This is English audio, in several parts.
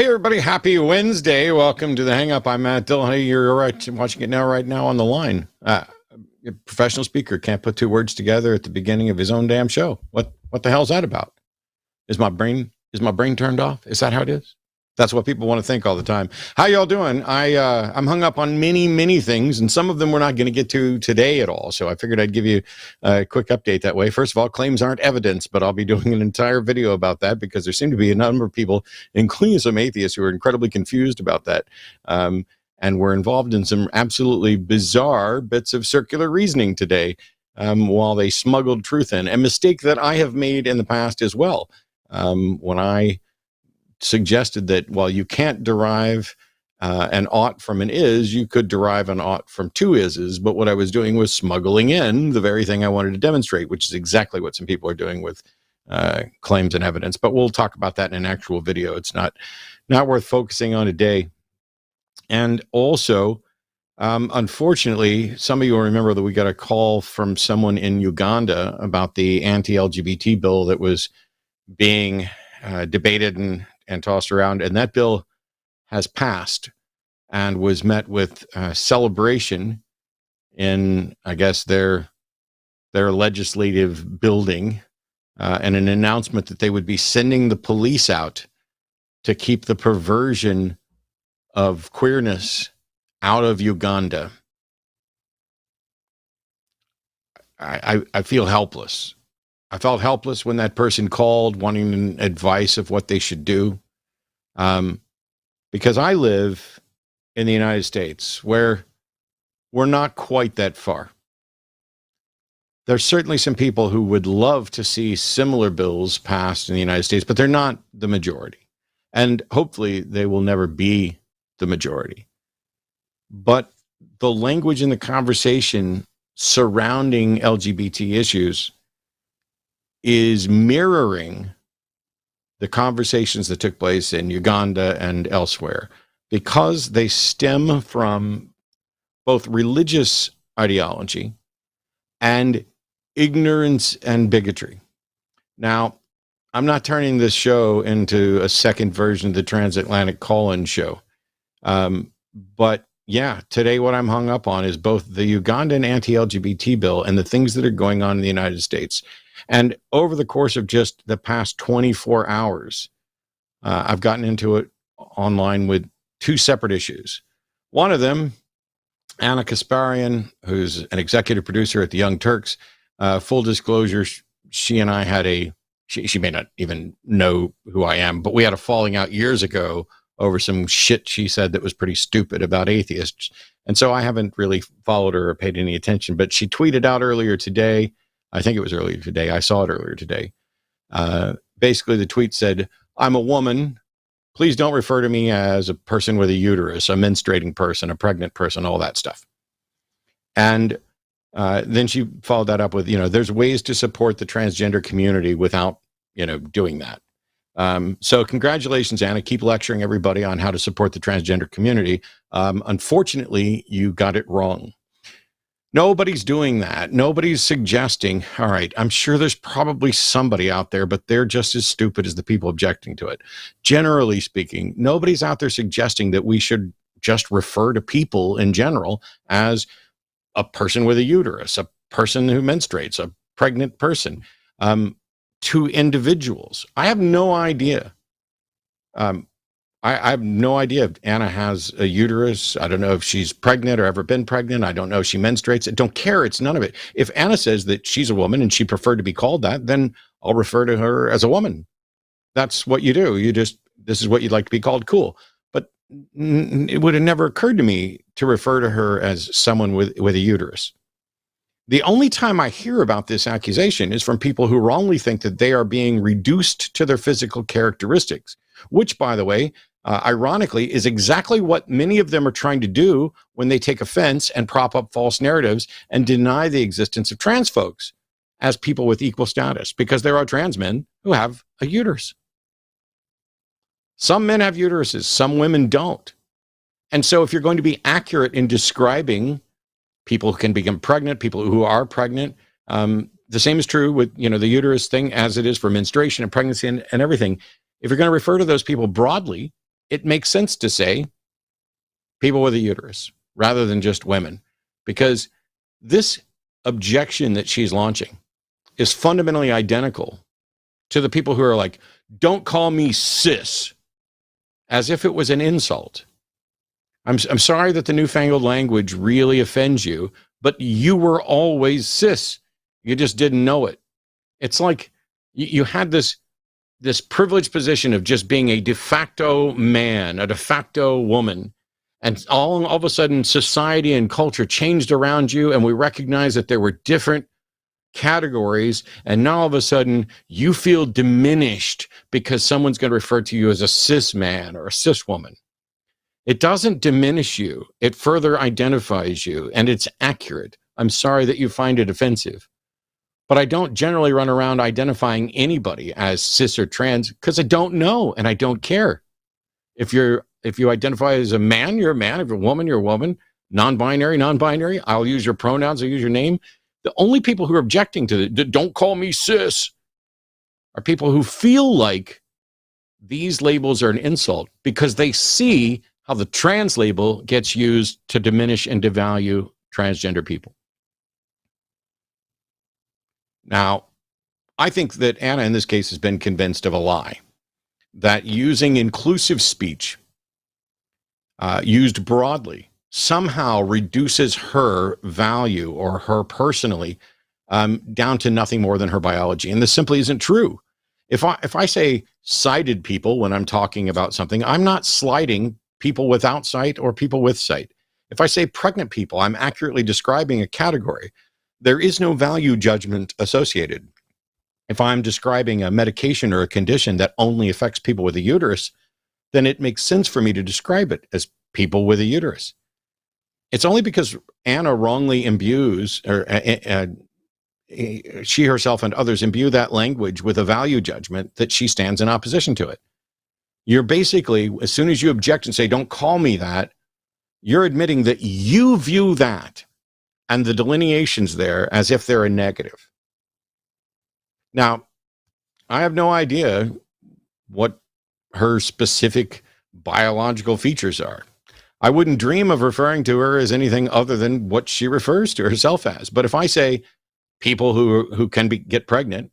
Hey everybody, happy Wednesday. Welcome to the Hang Up. I'm Matt Dillahunty. You're watching it right now on the line. A professional speaker can't put two words together at the beginning of his own damn show. What the hell's that about? Is my brain turned off? Is that how it is? That's what people want to think all the time. How y'all doing? I'm hung up on many things, and some of them we're not going to get to today at all. So I figured I'd give you a quick update that way. First of all, claims aren't evidence, but I'll be doing an entire video about that because there seem to be a number of people, including some atheists, who are incredibly confused about that. And we're involved in some absolutely bizarre bits of circular reasoning today while they smuggled truth in. A mistake that I have made in the past as well. When I suggested that while you can't derive an ought from an is, you could derive an ought from two ises. But what I was doing was smuggling in the very thing I wanted to demonstrate, which is exactly what some people are doing with claims and evidence. But we'll talk about that in an actual video. It's not worth focusing on today. And also, unfortunately, some of you will remember that we got a call from someone in Uganda about the anti-LGBT bill that was being debated and tossed around, and that bill has passed and was met with celebration in, I guess, their legislative building, and an announcement that they would be sending the police out to keep the perversion of queerness out of Uganda. I feel helpless. I felt helpless when that person called wanting advice of what they should do. Because I live in the United States where we're not quite that far. There's certainly some people who would love to see similar bills passed in the United States, but they're not the majority. And hopefully they will never be the majority. But the language in the conversation surrounding LGBT issues is mirroring the conversations that took place in Uganda and elsewhere, because they stem from both religious ideology and ignorance and bigotry. Now, I'm not turning this show into a second version of the Transatlantic Call-In show. But yeah, today what I'm hung up on is both the Ugandan anti-LGBT bill and the things that are going on in the United States. And over the course of just the past 24 hours, I've gotten into it online with two separate issues. One of them, Anna Kasparian, who's an executive producer at the Young Turks, full disclosure, she and I had she may not even know who I am, but we had a falling out years ago over some shit she said that was pretty stupid about atheists. And so I haven't really followed her or paid any attention, but she tweeted out earlier today, I think it was earlier today, I saw it earlier today. Basically, the tweet said, "I'm a woman. Please don't refer to me as a person with a uterus, a menstruating person, a pregnant person, all that stuff." And then she followed that up with, there's ways to support the transgender community without, doing that. So congratulations, Anna. Keep lecturing everybody on how to support the transgender community. Unfortunately, you got it wrong. Nobody's doing that. Nobody's suggesting, all right, I'm sure there's probably somebody out there, but they're just as stupid as the people objecting to it. Generally speaking, nobody's out there suggesting that we should just refer to people in general as a person with a uterus, a person who menstruates, a pregnant person, to individuals. I have no idea. I have no idea if Anna has a uterus. I don't know if she's pregnant or ever been pregnant. I don't know if she menstruates. I don't care. It's none of it. If Anna says that she's a woman and she preferred to be called that, then I'll refer to her as a woman. That's what you do. This is what you'd like to be called. Cool. But it would have never occurred to me to refer to her as someone with a uterus. The only time I hear about this accusation is from people who wrongly think that they are being reduced to their physical characteristics, which, by the way, ironically, is exactly what many of them are trying to do when they take offense and prop up false narratives and deny the existence of trans folks as people with equal status, because there are trans men who have a uterus. Some men have uteruses, some women don't. And so if you're going to be accurate in describing people who can become pregnant, people who are pregnant, the same is true with, the uterus thing as it is for menstruation and pregnancy and everything. If you're going to refer to those people broadly, it makes sense to say people with a uterus rather than just women, because this objection that she's launching is fundamentally identical to the people who are like, don't call me cis, as if it was an insult. I'm sorry that the newfangled language really offends you, but you were always cis. You just didn't know it. It's like you had this privileged position of just being a de facto man, a de facto woman. And all of a sudden, society and culture changed around you, and we recognized that there were different categories, and now all of a sudden, you feel diminished because someone's going to refer to you as a cis man or a cis woman. It doesn't diminish you. It further identifies you, and it's accurate. I'm sorry that you find it offensive, but I don't generally run around identifying anybody as cis or trans because I don't know, and I don't care. If you identify as a man, you're a man. If you're a woman, you're a woman. Non-binary. I'll use your pronouns. I'll use your name. The only people who are objecting to it, don't call me cis, are people who feel like these labels are an insult because they see how the trans label gets used to diminish and devalue transgender people. Now, I think that Anna, in this case, has been convinced of a lie, that using inclusive speech, used broadly, somehow reduces her value or her personally down to nothing more than her biology. And this simply isn't true. If I say sighted people when I'm talking about something, I'm not slighting people without sight or people with sight. If I say pregnant people, I'm accurately describing a category. There is no value judgment associated. If I'm describing a medication or a condition that only affects people with a uterus, then it makes sense for me to describe it as people with a uterus. It's only because Anna wrongly imbues, or she herself and others imbue that language with a value judgment, that she stands in opposition to it. You're basically, as soon as you object and say, don't call me that, you're admitting that you view that and the delineations there as if they're a negative. Now, I have no idea what her specific biological features are. I wouldn't dream of referring to her as anything other than what she refers to herself as. But if I say people who can get pregnant,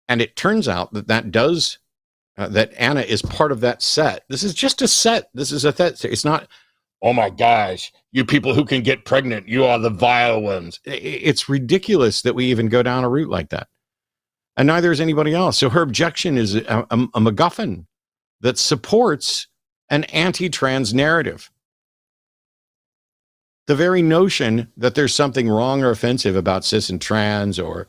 and it turns out that Anna is part of that set. This is just a set. This is a set. It's not, oh my gosh, you people who can get pregnant, you are the vile ones. It's ridiculous that we even go down a route like that. And neither is anybody else. So her objection is a MacGuffin that supports an anti-trans narrative. The very notion that there's something wrong or offensive about cis and trans, or,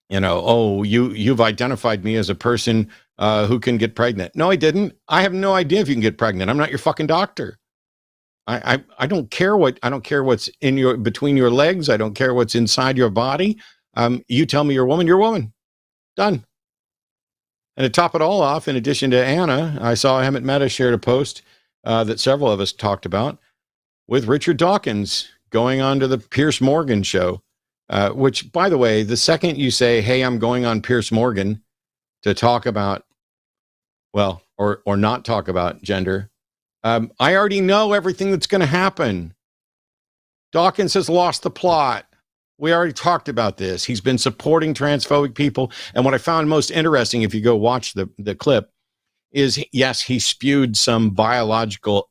you've identified me as a person who can get pregnant. No, I didn't. I have no idea if you can get pregnant. I'm not your fucking doctor. I don't care what's in between your legs. I don't care what's inside your body. You tell me you're a woman. Done. And to top it all off, in addition to Anna, I saw Emmett Meta shared a post that several of us talked about with Richard Dawkins going on to the Piers Morgan show, which, by the way, the second you say, hey, I'm going on Piers Morgan to talk about, well, or not talk about gender, I already know everything that's going to happen. Dawkins has lost the plot. We already talked about this. He's been supporting transphobic people. And what I found most interesting, if you go watch the clip, is, yes, he spewed some biological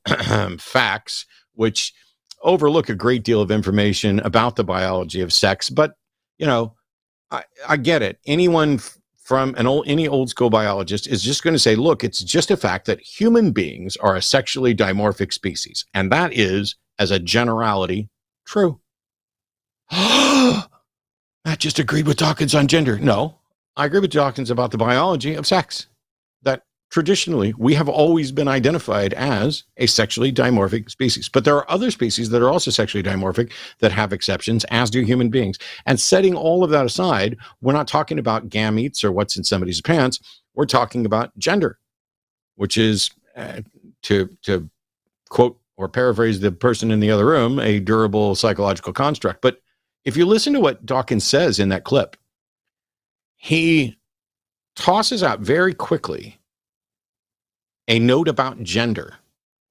facts, which overlook a great deal of information about the biology of sex. But, I get it. Anyone from any old school biologist is just going to say, look, it's just a fact that human beings are a sexually dimorphic species. And that is, as a generality, true. I just agreed with Dawkins on gender. No, I agree with Dawkins about the biology of sex. That traditionally we have always been identified as a sexually dimorphic species. But there are other species that are also sexually dimorphic that have exceptions, as do human beings. And setting all of that aside, we're not talking about gametes or what's in somebody's pants. We're talking about gender, which is, to quote or paraphrase the person in the other room, a durable psychological construct. But if you listen to what Dawkins says in that clip, he tosses out very quickly a note about gender,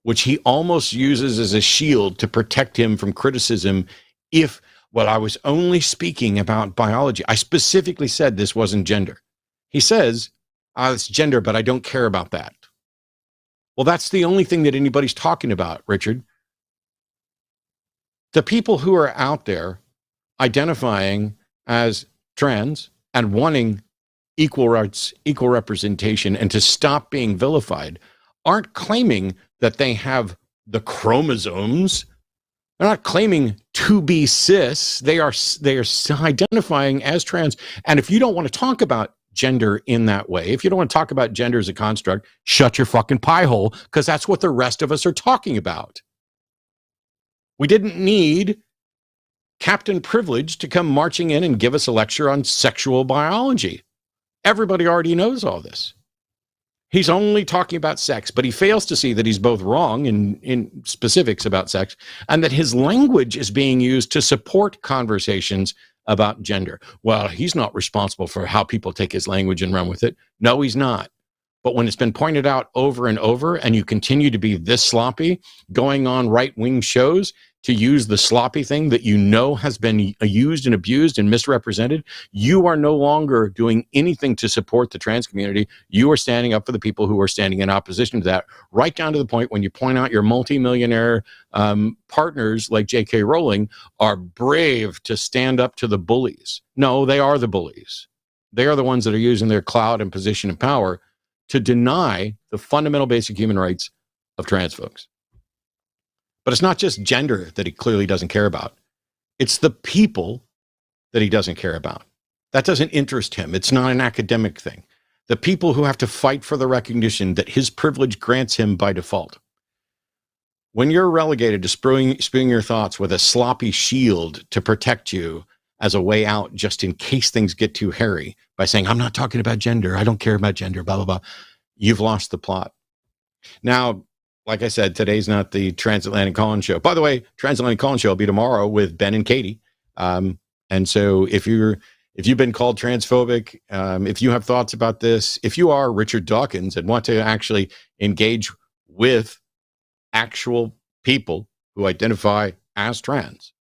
which he almost uses as a shield to protect him from criticism if, well, I was only speaking about biology. I specifically said this wasn't gender. He says, it's gender, but I don't care about that. Well, that's the only thing that anybody's talking about, Richard. The people who are out there identifying as trans and wanting equal rights, equal representation, and to stop being vilified aren't claiming that they have the chromosomes. They're not claiming to be cis. They are identifying as trans. And if you don't want to talk about gender in that way, if you don't want to talk about gender as a construct, shut your fucking pie hole, because that's what the rest of us are talking about. We didn't need Captain Privilege to come marching in and give us a lecture on sexual biology. Everybody already knows all this. He's only talking about sex, but he fails to see that he's both wrong in specifics about sex and that his language is being used to support conversations about gender. Well, he's not responsible for how people take his language and run with it. No, he's not. But when it's been pointed out over and over and you continue to be this sloppy, going on right-wing shows to use the sloppy thing that you know has been used and abused and misrepresented, you are no longer doing anything to support the trans community. You are standing up for the people who are standing in opposition to that, right down to the point when you point out your multimillionaire partners like J.K. Rowling are brave to stand up to the bullies. No, they are the bullies. They are the ones that are using their clout and position of power to deny the fundamental basic human rights of trans folks. But it's not just gender that he clearly doesn't care about. It's the people that he doesn't care about. That doesn't interest him. It's not an academic thing. The people who have to fight for the recognition that his privilege grants him by default. When you're relegated to spewing your thoughts with a sloppy shield to protect you as a way out, just in case things get too hairy, by saying, I'm not talking about gender, I don't care about gender, blah, blah, blah, you've lost the plot. Now, like I said, today's not the Transatlantic Call-In Show. By the way, Transatlantic Call-In Show will be tomorrow with Ben and Katy. And so if you've been called transphobic, if you have thoughts about this, if you are Richard Dawkins and want to actually engage with actual people who identify as trans,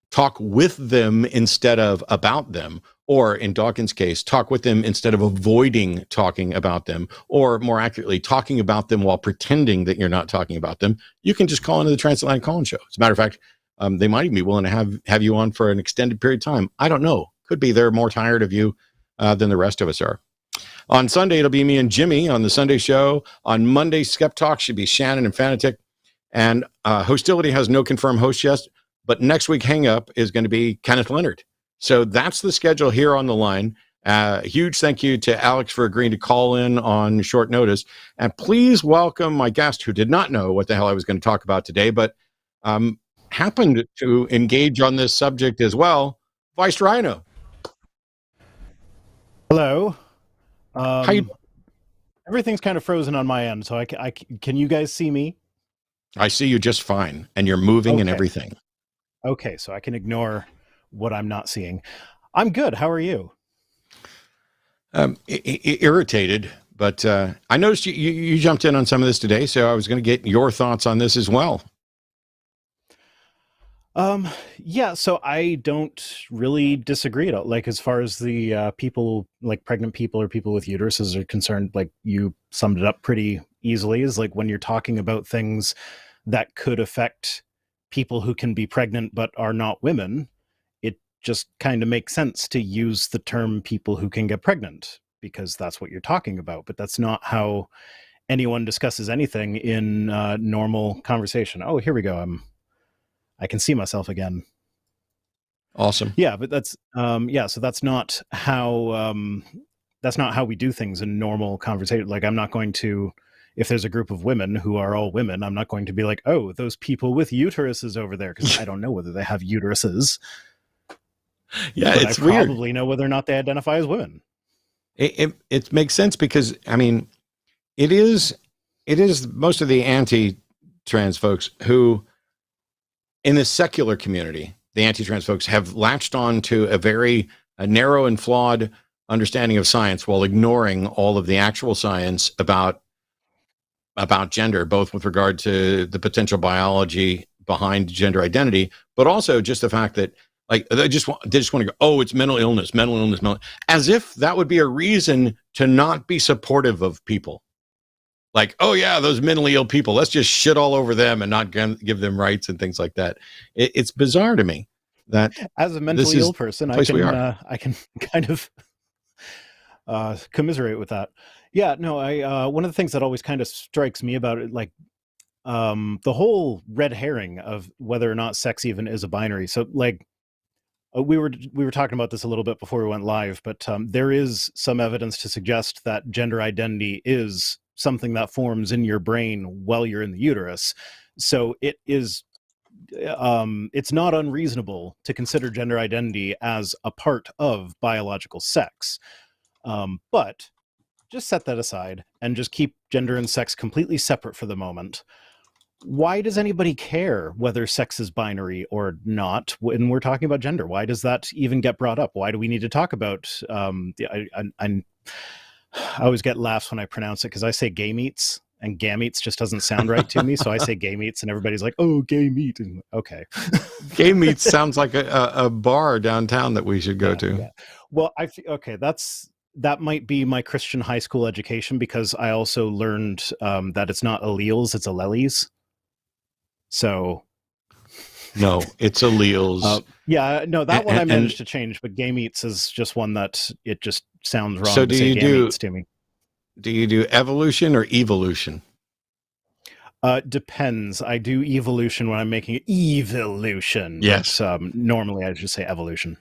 talk with them instead of about them, or in Dawkins' case, talk with them instead of avoiding talking about them, or more accurately, talking about them while pretending that you're not talking about them, you can just call into the Transatlantic Call-In Show. As a matter of fact, they might even be willing to have you on for an extended period of time. I don't know. Could be they're more tired of you than the rest of us are. On Sunday, it'll be me and Jimmy on the Sunday show. On Monday, Skeptalk should be Shannon and Fanatic. And Hostility has no confirmed host yet, but next week, Hang Up is going to be Kenneth Leonard. So that's the schedule here on the line. Huge thank you to Alex for agreeing to call in on short notice. And please welcome my guest who did not know what the hell I was going to talk about today, but happened to engage on this subject as well, Vice Rhino. Hello. How you? Everything's kind of frozen on my end, so can you guys see me? I see you just fine, and you're moving and everything. Okay, so I can ignore what I'm not seeing. I'm good. How are you? Irritated, but I noticed you jumped in on some of this today, so I was going to get your thoughts on this as well. Yeah, so I don't really disagree at all. Like, as far as the people, like pregnant people or people with uteruses are concerned, like you summed it up pretty easily, is like when you're talking about things that could affect people who can be pregnant but are not women, it just kind of makes sense to use the term people who can get pregnant, because that's what you're talking about. But that's not how anyone discusses anything in normal conversation. Oh, here we go. I can see myself again. Awesome. Yeah, but that's so that's not how we do things in normal conversation. Like, I'm not going to, if there's a group of women who are all women, I'm not going to be like, oh, those people with uteruses over there, because I don't know whether they have uteruses. Yeah, but it's I weird. Probably know whether or not they identify as women. It makes sense, because I mean, it is most of the anti-trans folks who, in the secular community, the anti-trans folks have latched on to a very narrow and flawed understanding of science while ignoring all of the actual science about about gender, both with regard to the potential biology behind gender identity, but also just the fact that like they just want to go, oh, it's mental illness, as if that would be a reason to not be supportive of people. Like, oh yeah, those mentally ill people, let's just shit all over them and not give them rights and things like that. It's bizarre to me that as a mentally ill person, I can kind of commiserate with that. Yeah, no, I one of the things that always kind of strikes me about it, like the whole red herring of whether or not sex even is a binary. So like we were talking about this a little bit before we went live, but there is some evidence to suggest that gender identity is something that forms in your brain while you're in the uterus. So it is it's not unreasonable to consider gender identity as a part of biological sex. But just set that aside and just keep gender and sex completely separate for the moment. Why does anybody care whether sex is binary or not when we're talking about gender? Why does that even get brought up? Why do we need to talk about I always get laughs when I pronounce it because I say gay meats, and gametes just doesn't sound right to me. So I say gay meats and everybody's like, oh, gay meat. And, okay. Gay meats sounds like a bar downtown that we should go to. Yeah. Well, okay, that might be my Christian high school education, because I also learned that it's not alleles, it's alleles. So no, it's alleles. Yeah, no, that one I managed to change, but gay meats is just one that it just sounds wrong. So to say gametes to me. Do you do evolution or evolution? Depends. I do evolution when I'm making evolution. Yes. But, normally I just say evolution.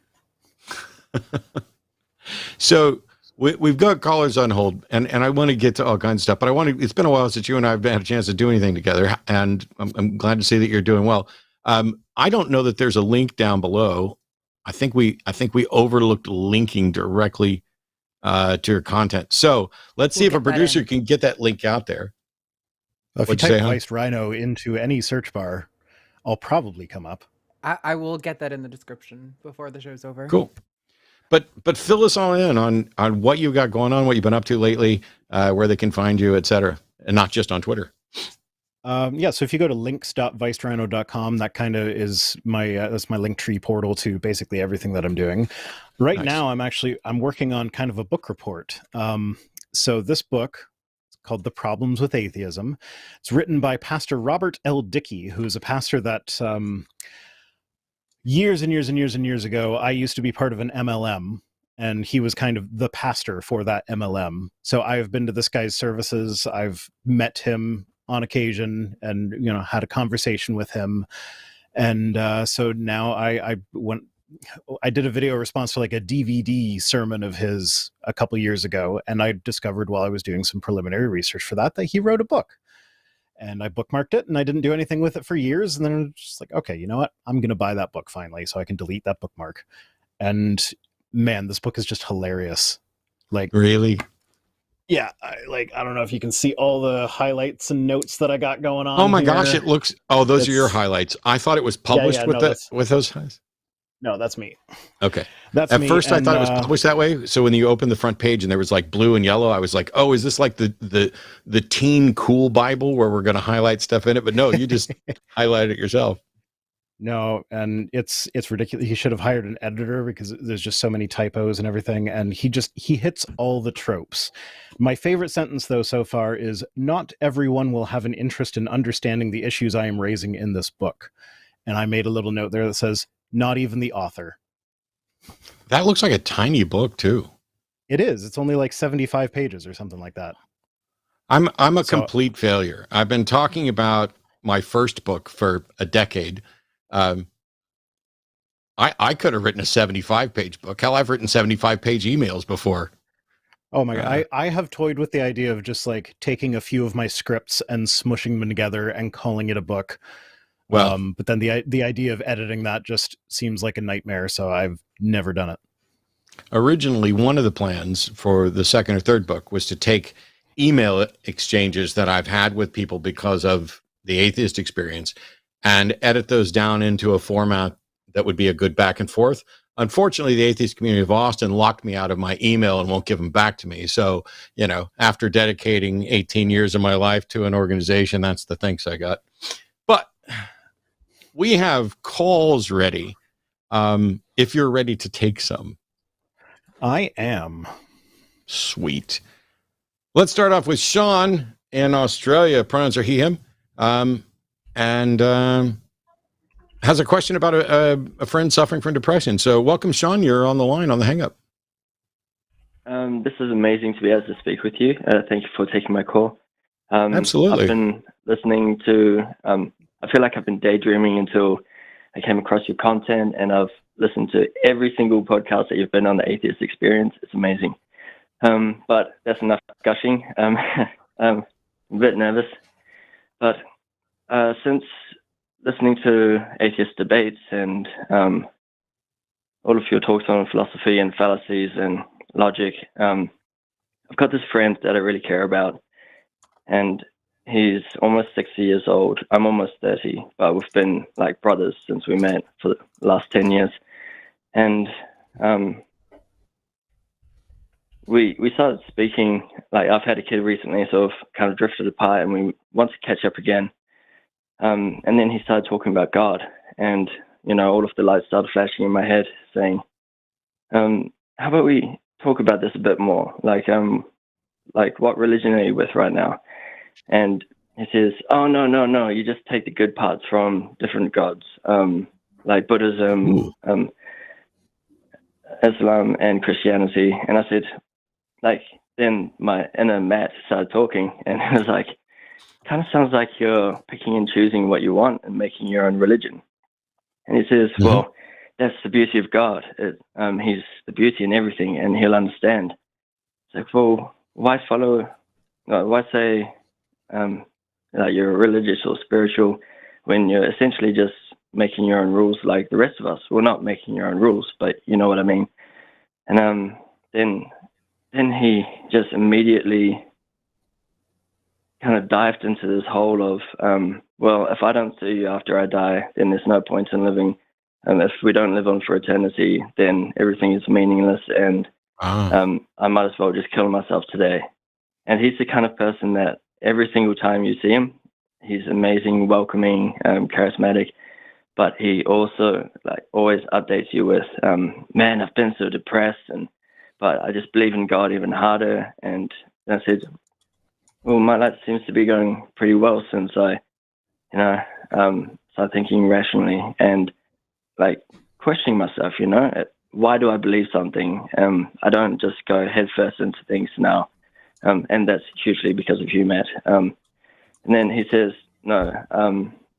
So we've got callers on hold, and I want to get to all kinds of stuff, but it's been a while since you and I have had a chance to do anything together, and I'm glad to see that you're doing well. I don't know that there's a link down below. I think we overlooked linking directly to your content. So let's see if a producer can get that link out there. If you type Vice Rhino into any search bar, I'll probably come up. I will get that in the description before the show's over. Cool. But fill us all in on what you got going on, what you've been up to lately, where they can find you, etc., and not just on Twitter. Yeah, so if you go to links.vicerhino.com, that kind of is that's my Linktree portal to basically everything that I'm doing. Right now, I'm working on kind of a book report. So this book is called The Problems with Atheism. It's written by Pastor Robert L. Dickey, who is a pastor that years and years and years and years ago, I used to be part of an MLM, and he was kind of the pastor for that MLM. So I've been to this guy's services. I've met him on occasion and, had a conversation with him. And so now I did a video response to like a DVD sermon of his a couple years ago. And I discovered while I was doing some preliminary research for that he wrote a book. And I bookmarked it, and I didn't do anything with it for years. And then I was just like, okay, you know what? I'm going to buy that book finally so I can delete that bookmark. And man, this book is just hilarious. Like, really? Yeah. I don't know if you can see all the highlights and notes that I got going on. Oh my gosh, it looks, those are your highlights. I thought it was published with those highlights. No, that's me. Okay. That's At me. first I thought it was published that way. So when you open the front page and there was like blue and yellow, I was like, oh, is this like the teen cool Bible where we're going to highlight stuff in it? But no, you just highlighted it yourself. No, and it's ridiculous. He should have hired an editor because there's just so many typos and everything. And he hits all the tropes. My favorite sentence, though, so far is, not everyone will have an interest in understanding the issues I am raising in this book. And I made a little note there that says, not even the author. That looks like a tiny book too. It is. It's only like 75 pages or something like that. I'm a complete failure. I've been talking about my first book for a decade. I could have written a 75-page book. Hell, I've written 75-page emails before. Oh my God. I have toyed with the idea of just like taking a few of my scripts and smushing them together and calling it a book. Well, but then the idea of editing that just seems like a nightmare, so I've never done it. Originally, one of the plans for the second or third book was to take email exchanges that I've had with people because of the atheist experience and edit those down into a format that would be a good back and forth. Unfortunately, the atheist community of Austin locked me out of my email and won't give them back to me. So, after dedicating 18 years of my life to an organization, that's the thanks I got. But we have calls ready. If you're ready to take some. I am. Sweet. Let's start off with Sean in Australia. Pronouns are he, him. And has a question about a friend suffering from depression. So welcome, Sean. You're on the line on the hang up. This is amazing to be able to speak with you. Thank you for taking my call. Absolutely. I've been listening to, I feel like I've been daydreaming until I came across your content, and I've listened to every single podcast that you've been on, the Atheist Experience. It's amazing. But that's enough gushing. I'm a bit nervous. But since listening to atheist debates and all of your talks on philosophy and fallacies and logic, I've got this friend that I really care about, and he's almost 60 years old. I'm almost 30, but we've been like brothers since we met for the last 10 years. And we started speaking, like I've had a kid recently, so I've kind of drifted apart, and we want to catch up again. And then he started talking about God, and, all of the lights started flashing in my head saying, how about we talk about this a bit more? Like what religion are you with right now? And he says, oh, no, you just take the good parts from different gods, like Buddhism, Islam, and Christianity. And I said, then my inner Matt started talking, and it was like, kind of sounds like you're picking and choosing what you want and making your own religion. And he says, well, that's the beauty of God. He's the beauty in everything, and he'll understand. It's like, well, why say that you're religious or spiritual when you're essentially just making your own rules like the rest of us? Well, not making your own rules, but you know what I mean. And then he just immediately kind of dived into this hole of, well, if I don't see you after I die, then there's no point in living. And if we don't live on for eternity, then everything is meaningless, and I might as well just kill myself today. And he's the kind of person that every single time you see him, he's amazing, welcoming, charismatic, but he also always updates you with, man, I've been so depressed, but I just believe in God even harder. And I said, well, my life seems to be going pretty well since I, start thinking rationally and questioning myself, why do I believe something? I don't just go headfirst into things now. And that's hugely because of you, Matt. And then he says, no,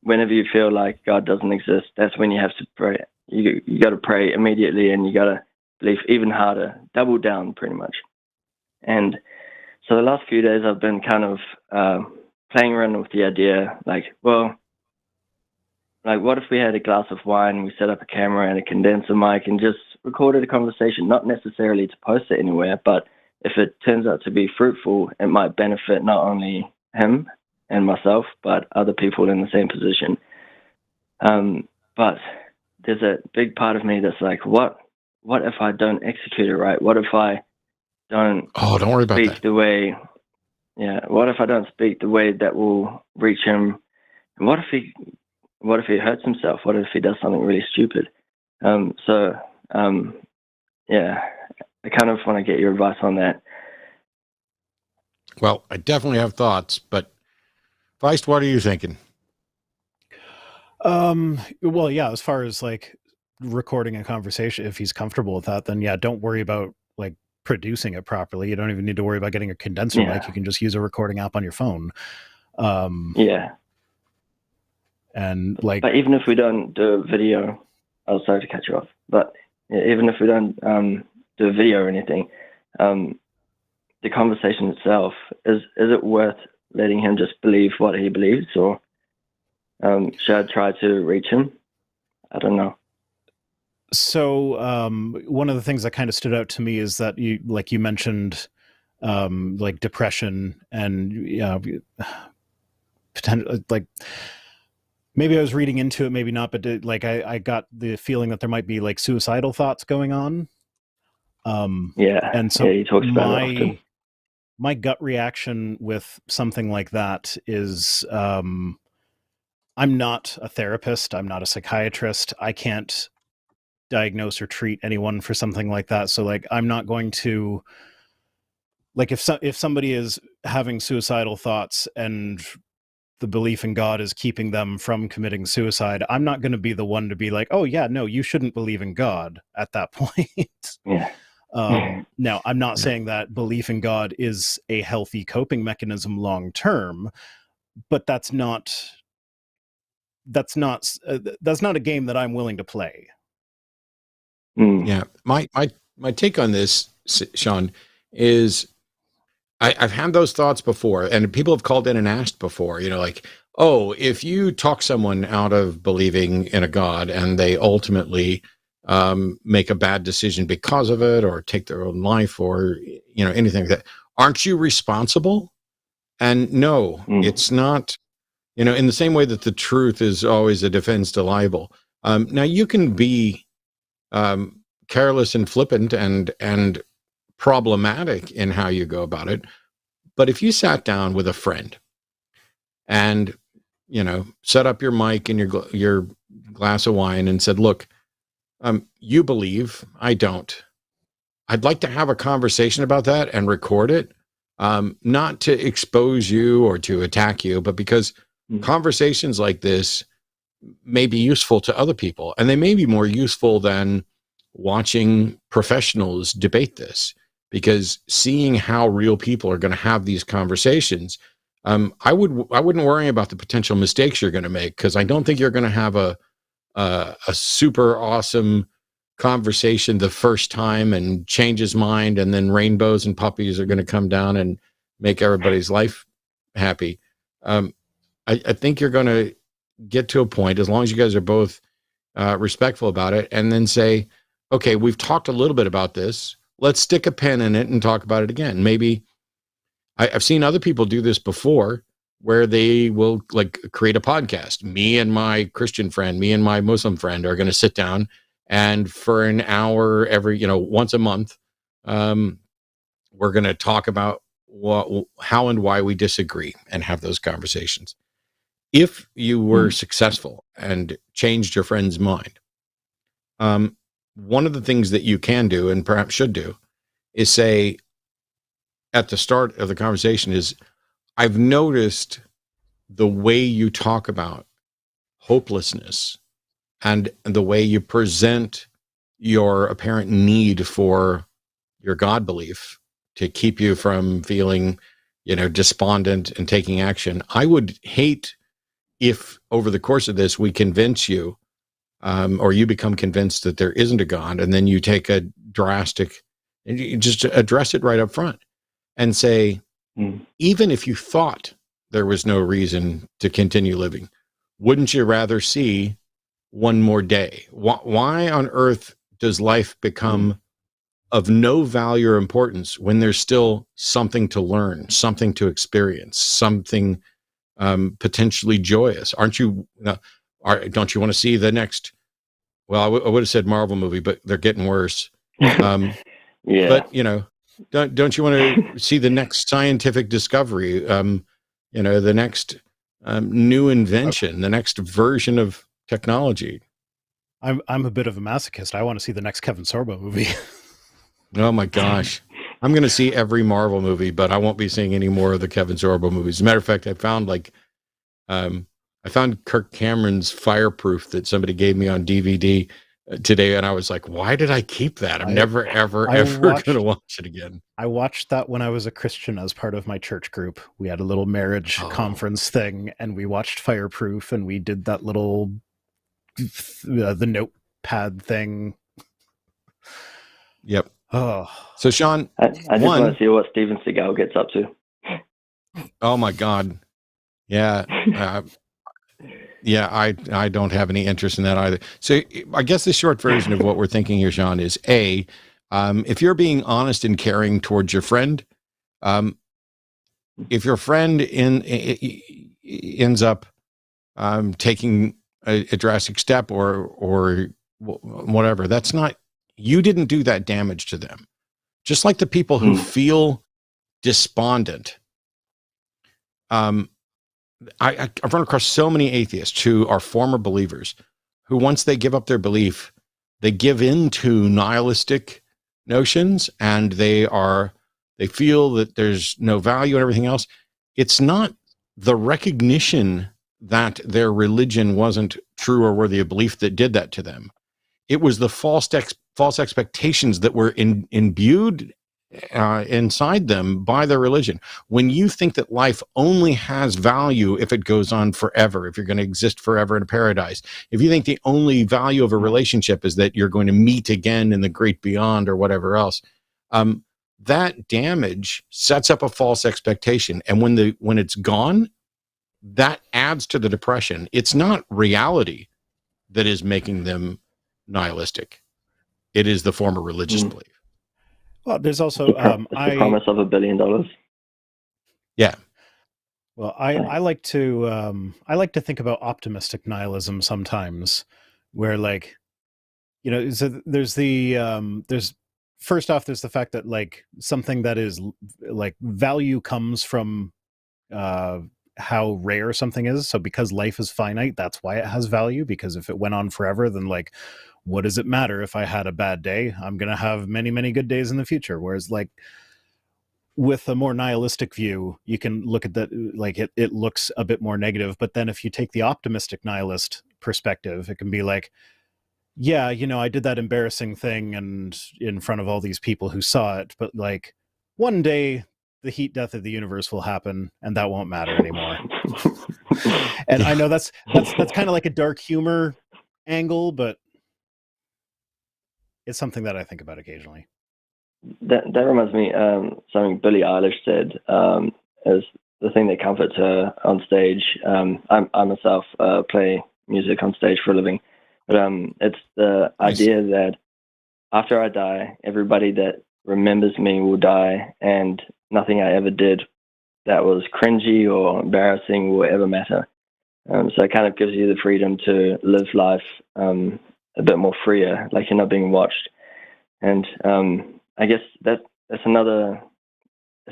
whenever you feel like God doesn't exist, that's when you have to pray. You got to pray immediately, and you got to believe even harder, double down pretty much. And so the last few days I've been kind of playing around with the idea, what if we had a glass of wine, we set up a camera and a condenser mic and just recorded a conversation, not necessarily to post it anywhere, but if it turns out to be fruitful, it might benefit not only him and myself, but other people in the same position. But there's a big part of me that's like, what if I don't execute it right? What if I don't worry about speak that. the way, what if I don't speak the way that will reach him? And what if he hurts himself? What if he does something really stupid? I kind of want to get your advice on that. Well, I definitely have thoughts, but Feist, what are you thinking? Well, yeah, as far as recording a conversation, if he's comfortable with that, then don't worry about producing it properly. You don't even need to worry about getting a condenser mic. You can just use a recording app on your phone. And but even if we don't do a video, I'm sorry to cut you off, but even if we don't do a video or anything, the conversation itself, is it worth letting him just believe what he believes, or should I try to reach him? I don't know. So one of the things that kind of stood out to me is that you mentioned depression and potential, maybe I was reading into it, maybe not, but like I got the feeling that there might be like suicidal thoughts going on. And so he talks about it often. My gut reaction with something like that is, I'm not a therapist. I'm not a psychiatrist. I can't diagnose or treat anyone for something like that. So like, I'm not going to, like, if somebody is having suicidal thoughts and the belief in God is keeping them from committing suicide, I'm not going to be the one to be like, oh yeah, no, you shouldn't believe in God at that point. Yeah. Now, I'm not saying that belief in God is a healthy coping mechanism long term, but that's not a game that I'm willing to play. Yeah, my take on this, Sean, is I've had those thoughts before, and people have called in and asked before, like, oh, if you talk someone out of believing in a God and they ultimately make a bad decision because of it, or take their own life, or anything like that, aren't you responsible? And no, it's not. In the same way that the truth is always a defense to libel. Now you can be careless and flippant and problematic in how you go about it, but if you sat down with a friend and set up your mic and your glass of wine and said, look, you believe, I don't. I'd like to have a conversation about that and record it, not to expose you or to attack you, but because conversations like this may be useful to other people, and they may be more useful than watching professionals debate this, because seeing how real people are going to have these conversations, I wouldn't worry about the potential mistakes you're going to make, because I don't think you're going to have a super awesome conversation the first time and change his mind, and then rainbows and puppies are going to come down and make everybody's life happy. I think you're going to get to a point, as long as you guys are both respectful about it, and then say, okay, we've talked a little bit about this. Let's stick a pin in it and talk about it again. Maybe I've seen other people do this before, where they will like create a podcast. Me and my Christian friend, me and my Muslim friend are going to sit down, and for an hour every, once a month, we're going to talk about how and why we disagree and have those conversations. If you were successful and changed your friend's mind, one of the things that you can do, and perhaps should do, is say at the start of the conversation is, I've noticed the way you talk about hopelessness and the way you present your apparent need for your God belief to keep you from feeling, despondent and taking action. I would hate if over the course of this, we convince you, or you become convinced that there isn't a God, and then you take a drastic, and you just address it right up front and say, even if you thought there was no reason to continue living, wouldn't you rather see one more day? Why on earth does life become of no value or importance when there's still something to learn, something to experience, something potentially joyous? Don't you want to see the next, well, I would have said Marvel movie, but they're getting worse. Yeah. But, don't you want to see the next scientific discovery, the next new invention, the next version of technology? I'm a bit of a masochist. I want to see the next Kevin Sorbo movie. Oh my gosh. I'm going to see every Marvel movie, but I won't be seeing any more of the Kevin Sorbo movies. As a matter of fact, I found Kirk Cameron's Fireproof that somebody gave me on DVD today, and I was like, why did I keep that? I'm never, ever going to watch it again. I watched that when I was a Christian as part of my church group. We had a little marriage conference thing, and we watched Fireproof, and we did that little the notepad thing. Yep. Oh, so Sean, I just want to see what Steven Seagal gets up to. Oh my God. Yeah. Yeah, I don't have any interest in that either. So I guess the short version of what we're thinking here, Sean, is if you're being honest and caring towards your friend, if your friend ends up taking a drastic step or whatever. That's not, you didn't do that damage to them. Just like the people who feel despondent. I've run across so many atheists who are former believers who, once they give up their belief, they give in to nihilistic notions, and they feel that there's no value and everything else. It's not the recognition that their religion wasn't true or worthy of belief that did that to them. It was the false expectations that were imbued inside them by their religion. When you think that life only has value if it goes on forever, if you're going to exist forever in a paradise, if you think the only value of a relationship is that you're going to meet again in the great beyond or whatever else, that damage sets up a false expectation. And when it's gone, that adds to the depression. It's not reality that is making them nihilistic. It is the former religious belief. Well, there's also the promise of $1 billion. Yeah. Well, I like to think about optimistic nihilism sometimes, where, like, you know, so there's first off, there's the fact that, like, something that is like value comes from how rare something is. So because life is finite, that's why it has value, because if it went on forever, then, like, what does it matter if I had a bad day? I'm going to have many, many good days in the future. Whereas, like, with a more nihilistic view, you can look at that, like, it looks a bit more negative. But then if you take the optimistic nihilist perspective, it can be like, yeah, you know, I did that embarrassing thing and in front of all these people who saw it, but, like, one day the heat death of the universe will happen and that won't matter anymore. And I know that's kind of like a dark humor angle, but it's something that I think about occasionally. That reminds me, something Billie Eilish said is the thing that comforts her on stage. I myself play music on stage for a living, but it's the idea that after I die, everybody that remembers me will die, and nothing I ever did that was cringy or embarrassing will ever matter. So it kind of gives you the freedom to live life a bit more freer, like you're not being watched. And I guess that's another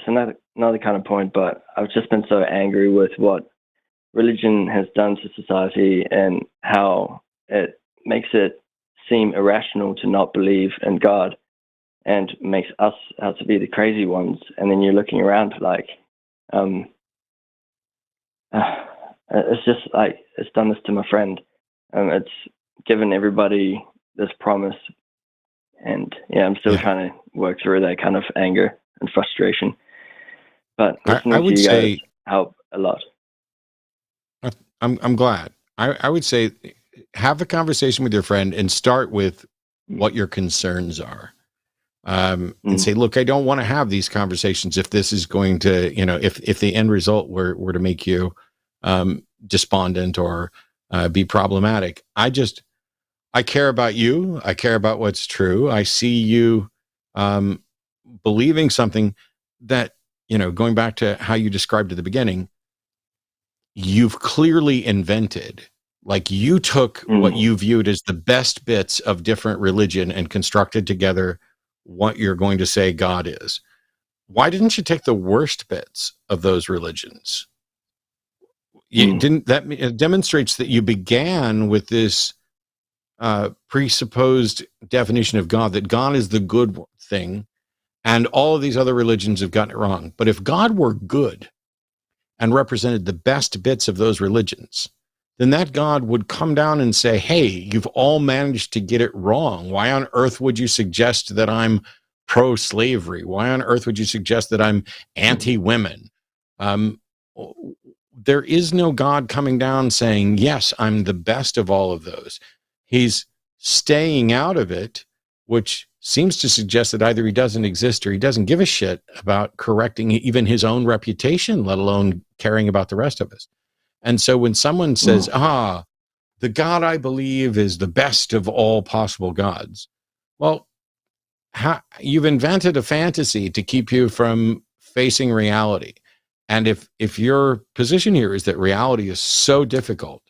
kind of point, but I've just been so angry with what religion has done to society and how it makes it seem irrational to not believe in God and makes us out to be the crazy ones. And then you're looking around like, it's just like, it's done this to my friend. It's given everybody this promise. And yeah, I'm still trying to work through that kind of anger and frustration. But listening to you guys help a lot. I'm glad. I would say have the conversation with your friend and start with what your concerns are. And say, look, I don't want to have these conversations if this is going to, you know, if the end result were to make you despondent or be problematic. I care about you. I care about what's true. I see you believing something that, you know, going back to how you described at the beginning, you've clearly invented. Like, you took what you viewed as the best bits of different religion and constructed together what you're going to say God is. Why didn't you take the worst bits of those religions? You didn't. That it demonstrates that you began with this presupposed definition of God, that God is the good thing, and all of these other religions have gotten it wrong. But if God were good and represented the best bits of those religions, then that God would come down and say, hey, you've all managed to get it wrong. Why on earth would you suggest that I'm pro-slavery? Why on earth would you suggest that I'm anti-women? There is no God coming down saying, yes, I'm the best of all of those. He's staying out of it, which seems to suggest that either he doesn't exist or he doesn't give a shit about correcting even his own reputation, let alone caring about the rest of us. And so when someone says, the God I believe is the best of all possible gods, well, you've invented a fantasy to keep you from facing reality. And if your position here is that reality is so difficult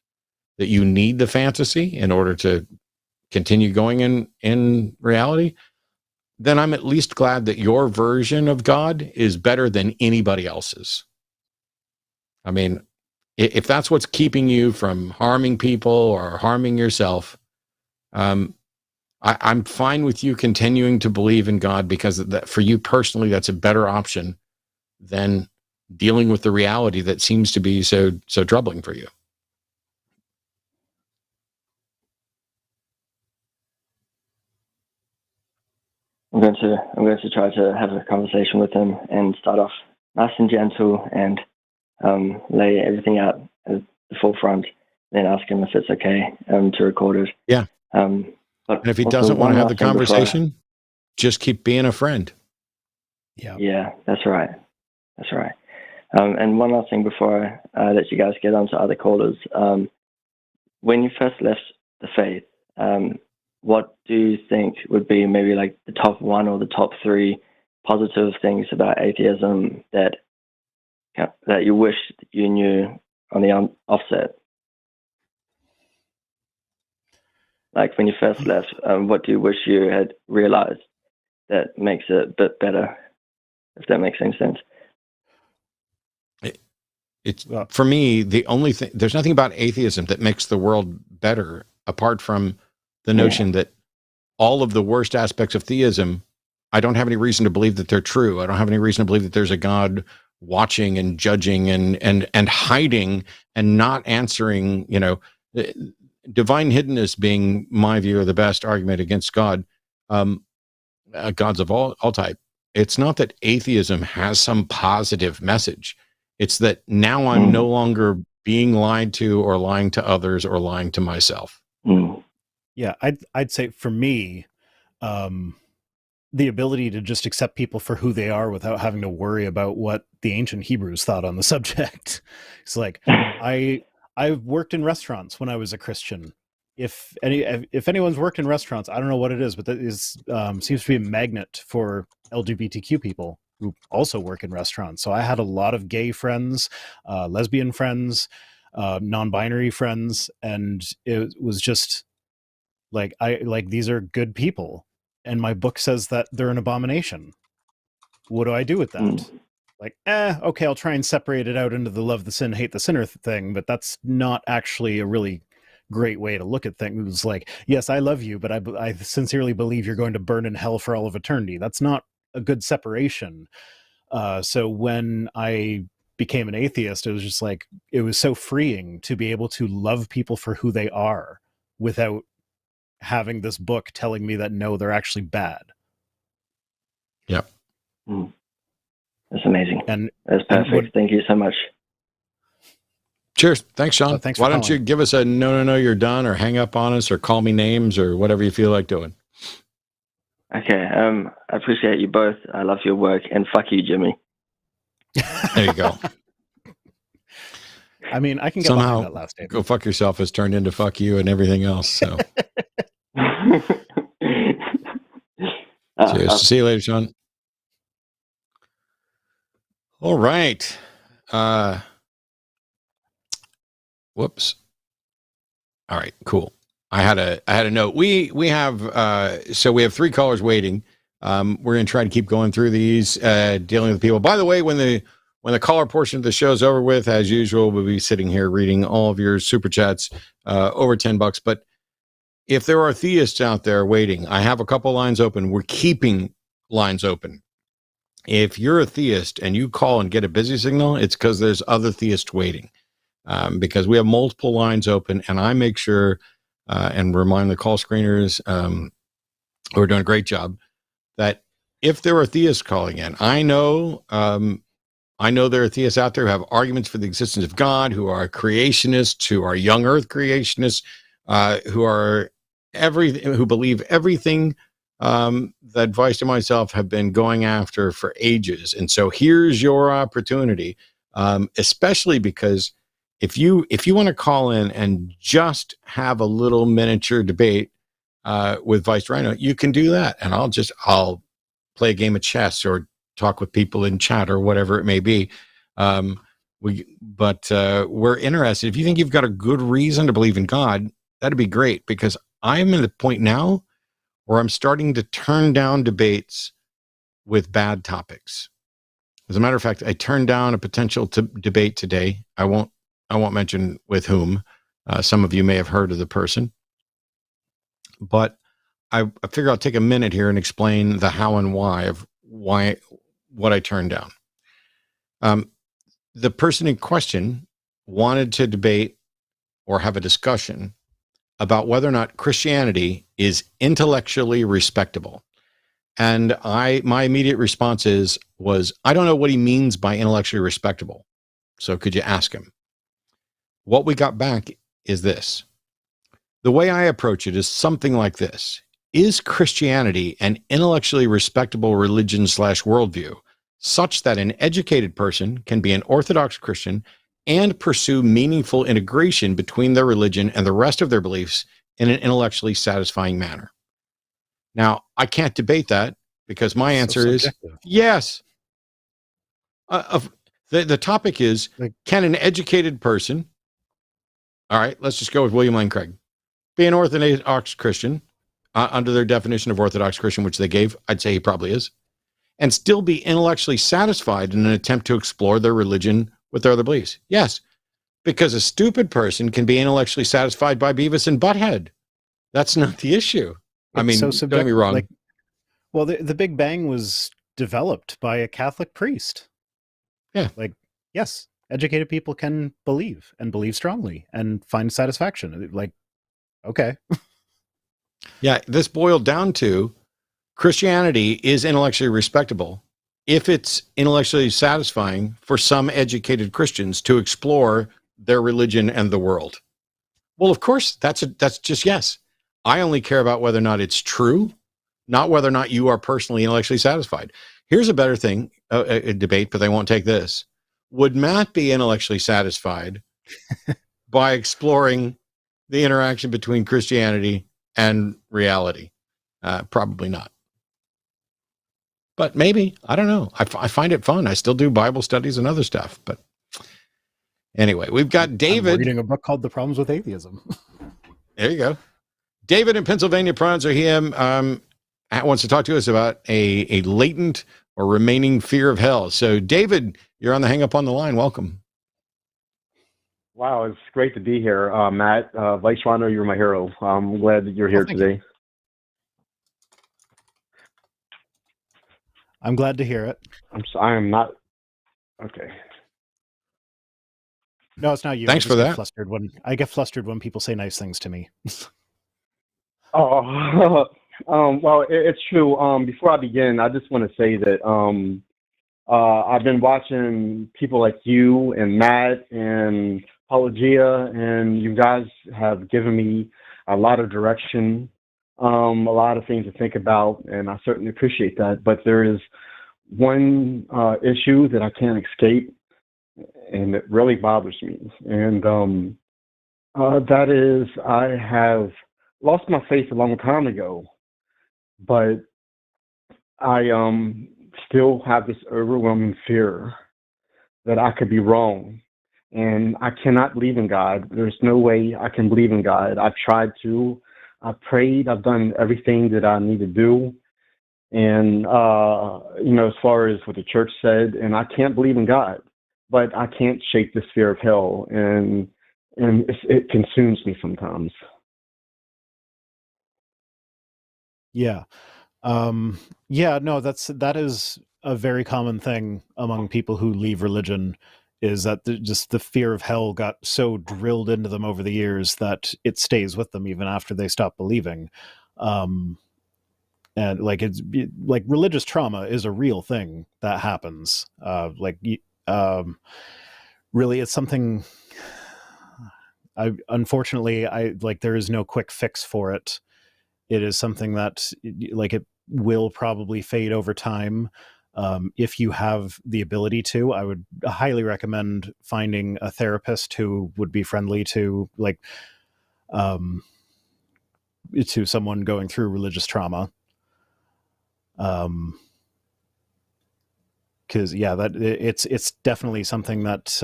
that you need the fantasy in order to continue going in reality, then I'm at least glad that your version of God is better than anybody else's. I mean, if that's what's keeping you from harming people or harming yourself, I'm fine with you continuing to believe in God, because for you personally, that's a better option than dealing with the reality that seems to be so troubling for you. I'm going to try to have a conversation with him and start off nice and gentle and lay everything out at the forefront, then ask him if it's okay to record it. Yeah. But and if he doesn't want to have the conversation, just keep being a friend. Yeah, that's right. That's right. And one last thing before I let you guys get on to other callers. When you first left the faith, what do you think would be maybe like the top one or the top three positive things about atheism that you wish you knew on the offset? Like when you first left, what do you wish you had realized that makes it a bit better, if that makes any sense? It's for me, the only thing, there's nothing about atheism that makes the world better apart from the notion that all of the worst aspects of theism, I don't have any reason to believe that they're true. I don't have any reason to believe that there's a God watching and judging and hiding and not answering. You know, divine hiddenness being my view of the best argument against God, gods of all type. It's not that atheism has some positive message. It's that now I'm no longer being lied to or lying to others or lying to myself. Yeah, I'd say for me, the ability to just accept people for who they are without having to worry about what the ancient Hebrews thought on the subject. It's like I worked in restaurants when I was a Christian. If anyone's worked in restaurants, I don't know what it is, but that is seems to be a magnet for LGBTQ people who also work in restaurants. So I had a lot of gay friends, lesbian friends, non-binary friends, and it was just like these are good people, and my book says that they're an abomination. What do I do with that? Like, okay, I'll try and separate it out into the love the sin, hate the sinner thing, but that's not actually a really great way to look at things. It was like, yes, I love you, but I sincerely believe you're going to burn in hell for all of eternity. That's not a good separation. So when I became an atheist, it was just like, it was so freeing to be able to love people for who they are without having this book telling me that no, they're actually bad. Yep. That's amazing. And that's perfect. Thank you so much. Cheers. Thanks, Sean. Thanks. Why don't you give us a no, you're done, or hang up on us, or call me names, or whatever you feel like doing. Okay. I appreciate you both. I love your work, and fuck you, Jimmy. There you go. I mean, I can get somehow that last statement. Go fuck yourself has turned into fuck you and everything else. So cheers. See you later, Sean. All right. Whoops. All right, cool. I had a note. We have so we have 3 callers waiting. We're going to try to keep going through these, dealing with people. By the way, when the caller portion of the show is over with, as usual, we'll be sitting here reading all of your super chats, over $10. But if there are theists out there waiting, I have a couple lines open. We're keeping lines open. If you're a theist and you call and get a busy signal, it's because there's other theists waiting, because we have multiple lines open, and I make sure and remind the call screeners who are doing a great job that if there are theists calling in, I know there are theists out there who have arguments for the existence of God, who are creationists, who are young Earth creationists, who believe everything that Vice and myself have been going after for ages. And so here's your opportunity, especially because if you want to call in and just have a little miniature debate with Vice Rhino, you can do that, and I'll play a game of chess or talk with people in chat or whatever it may be. We're interested. If you think you've got a good reason to believe in God, that'd be great, because I'm at the point now where I'm starting to turn down debates with bad topics. As a matter of fact, I turned down a potential debate today. I won't mention with whom. Some of you may have heard of the person, but I figure I'll take a minute here and explain the how and why of what I turned down. The person in question wanted to debate or have a discussion about whether or not Christianity is intellectually respectable. And my immediate response was, I don't know what he means by intellectually respectable. So could you ask him? What we got back is this. The way I approach it is something like this. Is Christianity an intellectually respectable religion / worldview, such that an educated person can be an Orthodox Christian and pursue meaningful integration between their religion and the rest of their beliefs in an intellectually satisfying manner? Now, I can't debate that, because my answer is yes. The topic is, can an educated person, all right, let's just go with William Lane Craig, be an Orthodox Christian under their definition of Orthodox Christian, which they gave? I'd say he probably is, and still be intellectually satisfied in an attempt to explore their religion with their other beliefs? Yes, because a stupid person can be intellectually satisfied by Beavis and Butthead. That's not the issue. I mean, don't get me wrong. Well, the Big Bang was developed by a Catholic priest. Yeah. Yes, educated people can believe and believe strongly and find satisfaction. Okay. Yeah, this boiled down to Christianity is intellectually respectable if it's intellectually satisfying for some educated Christians to explore their religion and the world. Well, of course, that's just yes. I only care about whether or not it's true, not whether or not you are personally intellectually satisfied. Here's a better thing, a debate, but they won't take this. Would Matt be intellectually satisfied by exploring the interaction between Christianity and reality? Probably not. But maybe, I don't know. I find it fun. I still do Bible studies and other stuff. But anyway, we've got David. I'm reading a book called The Problems with Atheism. There you go. David in Pennsylvania, pronouns are him, wants to talk to us about a latent or remaining fear of hell. So David, you're on the Hang Up on the Line. Welcome. Wow, it's great to be here. Matt, Vice Rhino, you're my hero. I'm glad that you're here today. I'm glad to hear it. I am not. Okay. No, it's not you. Thanks for that. I get flustered when people say nice things to me. Well, it's true. Before I begin, I just want to say that I've been watching people like you and Matt and Apologia, and you guys have given me a lot of direction, a lot of things to think about, and I certainly appreciate that. But there is one issue that I can't escape, and it really bothers me. And that is, I have lost my faith a long time ago, but I still have this overwhelming fear that I could be wrong. And I cannot believe in God. There's no way I can believe in God. I've tried to. I've prayed. I've done everything that I need to do. And, as far as what the church said, and I can't believe in God, but I can't shake this fear of hell. And it consumes me sometimes. Yeah. No, that is a very common thing among people who leave religion, is that just the fear of hell got so drilled into them over the years that it stays with them even after they stop believing. And it's like religious trauma is a real thing that happens. Really, it's something unfortunately, there is no quick fix for it. It is something that it will probably fade over time. If you have the ability to, I would highly recommend finding a therapist who would be friendly to someone going through religious trauma. because it's definitely something that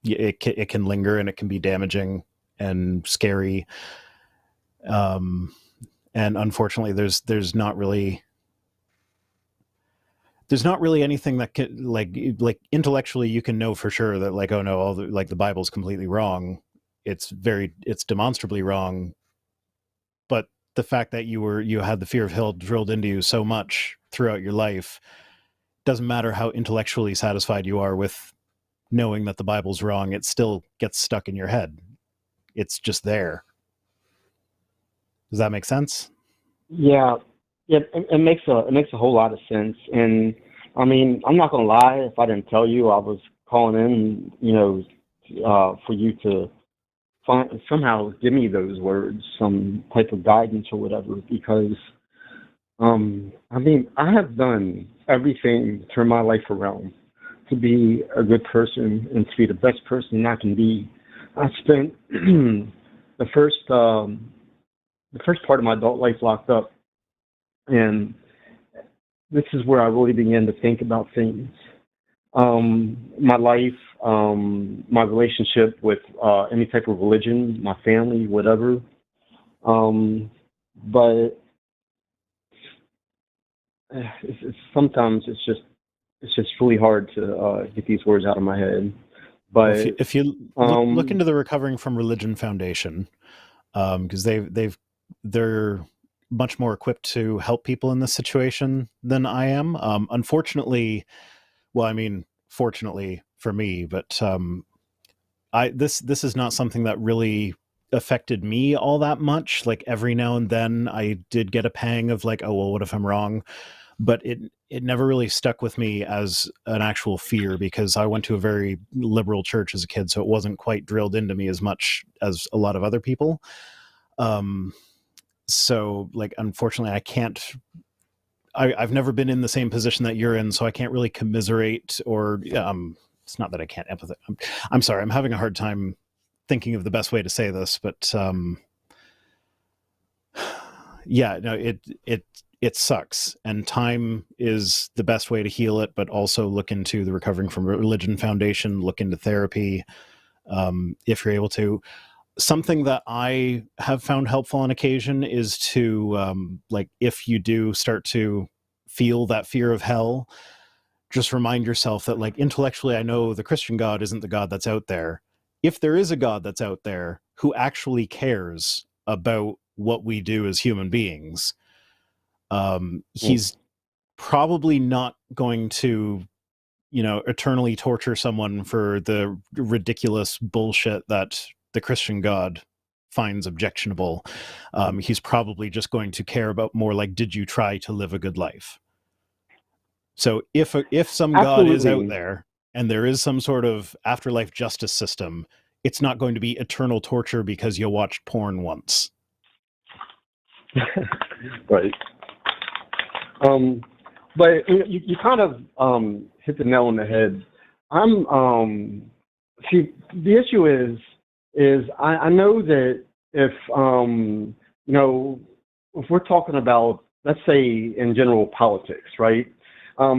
it can linger, and it can be damaging and scary. And unfortunately, there's not really anything that can like intellectually you can know for sure that like, oh no, the Bible's completely wrong. It's demonstrably wrong. But the fact that you had the fear of hell drilled into you so much throughout your life, doesn't matter how intellectually satisfied you are with knowing that the Bible's wrong, it still gets stuck in your head. It's just there. Does that make sense? Yeah, it makes a whole lot of sense. And I mean, I'm not gonna lie. If I didn't tell you, I was calling in, for you to somehow give me those words, some type of guidance or whatever. Because, I mean, I have done everything to turn my life around, to be a good person and to be the best person I can be. I spent the first part of my adult life locked up, and this is where I really began to think about things. My life, my relationship with any type of religion, my family, whatever. But sometimes it's just really hard to get these words out of my head. But if you look into the Recovering from Religion Foundation, because they're much more equipped to help people in this situation than I am. Unfortunately, well, I mean, fortunately for me, but this is not something that really affected me all that much. Like every now and then I did get a pang of like, oh, well, what if I'm wrong? But it never really stuck with me as an actual fear, because I went to a very liberal church as a kid, so it wasn't quite drilled into me as much as a lot of other people. So like, unfortunately, I've never been in the same position that you're in, so I can't really commiserate or, it's not that I can't empathize. I'm sorry. I'm having a hard time thinking of the best way to say this, but, yeah, no, it sucks, and time is the best way to heal it, but also look into the Recovering from Religion Foundation, look into therapy, if you're able to. Something that I have found helpful on occasion is to, like, if you do start to feel that fear of hell, just remind yourself that, like, intellectually, I know the Christian God isn't the God that's out there. If there is a God that's out there who actually cares about what we do as human beings, he's probably not going to, eternally torture someone for the ridiculous bullshit that the Christian God finds objectionable. He's probably just going to care about more like, did you try to live a good life? So if some God is out there and there is some sort of afterlife justice system, it's not going to be eternal torture because you watched porn once. Right. But you kind of hit the nail on the head. See, the issue is I know that if if we're talking about, let's say in general politics, right?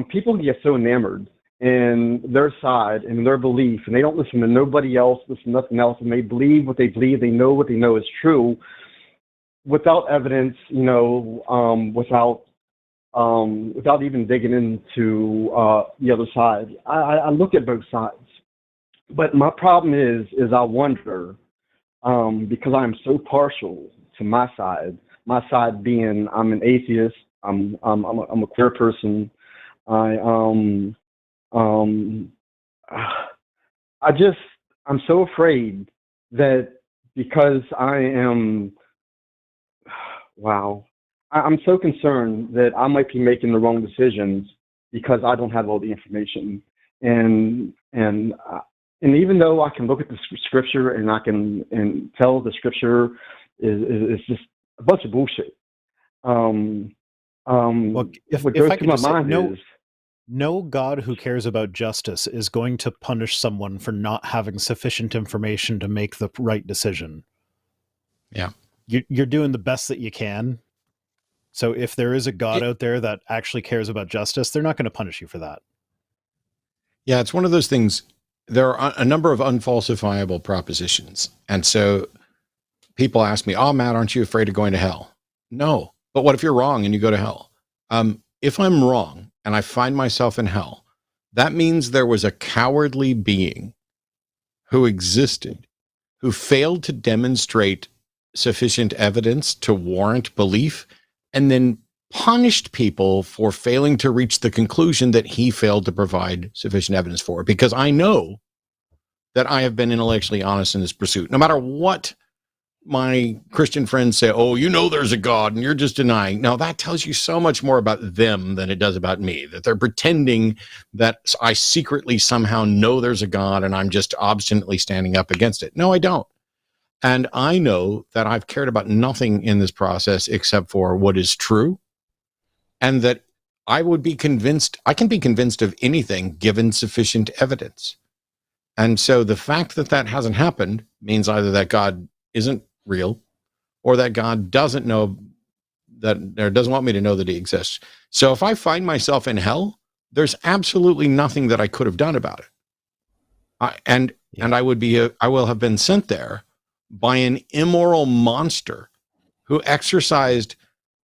People get so enamored in their side and their belief, and they don't listen to nobody else, listen to nothing else, and they believe what they believe, they know what they know is true, without evidence, without even digging into the other side. I look at both sides, but my problem is I wonder, because I'm so partial to my side being I'm an atheist, I'm a queer person. I'm so afraid that because I am, I'm so concerned that I might be making the wrong decisions because I don't have all the information. And even though I can look at the scripture and I can tell the scripture is just a bunch of bullshit. Well, what goes through my mind is, no God who cares about justice is going to punish someone for not having sufficient information to make the right decision. Yeah. You're doing the best that you can. So if there is a God out there that actually cares about justice, they're not going to punish you for that. Yeah, it's one of those things. There are a number of unfalsifiable propositions. And so people ask me, oh, Matt, aren't you afraid of going to hell? No. But what if you're wrong and you go to hell? If I'm wrong and I find myself in hell, that means there was a cowardly being who existed, who failed to demonstrate sufficient evidence to warrant belief, and then punished people for failing to reach the conclusion that he failed to provide sufficient evidence for. Because I know that I have been intellectually honest in this pursuit. No matter what my Christian friends say, oh, you know there's a God and you're just denying. Now, that tells you so much more about them than it does about me, that they're pretending that I secretly somehow know there's a God and I'm just obstinately standing up against it. No, I don't. And I know that I've cared about nothing in this process except for what is true, and that I would be convinced, I can be convinced of anything given sufficient evidence. And so the fact that that hasn't happened means either that God isn't real, or that God doesn't know that, or doesn't want me to know that he exists. So if I find myself in hell, there's absolutely nothing that I could have done about it. And I will have been sent there by an immoral monster who exercised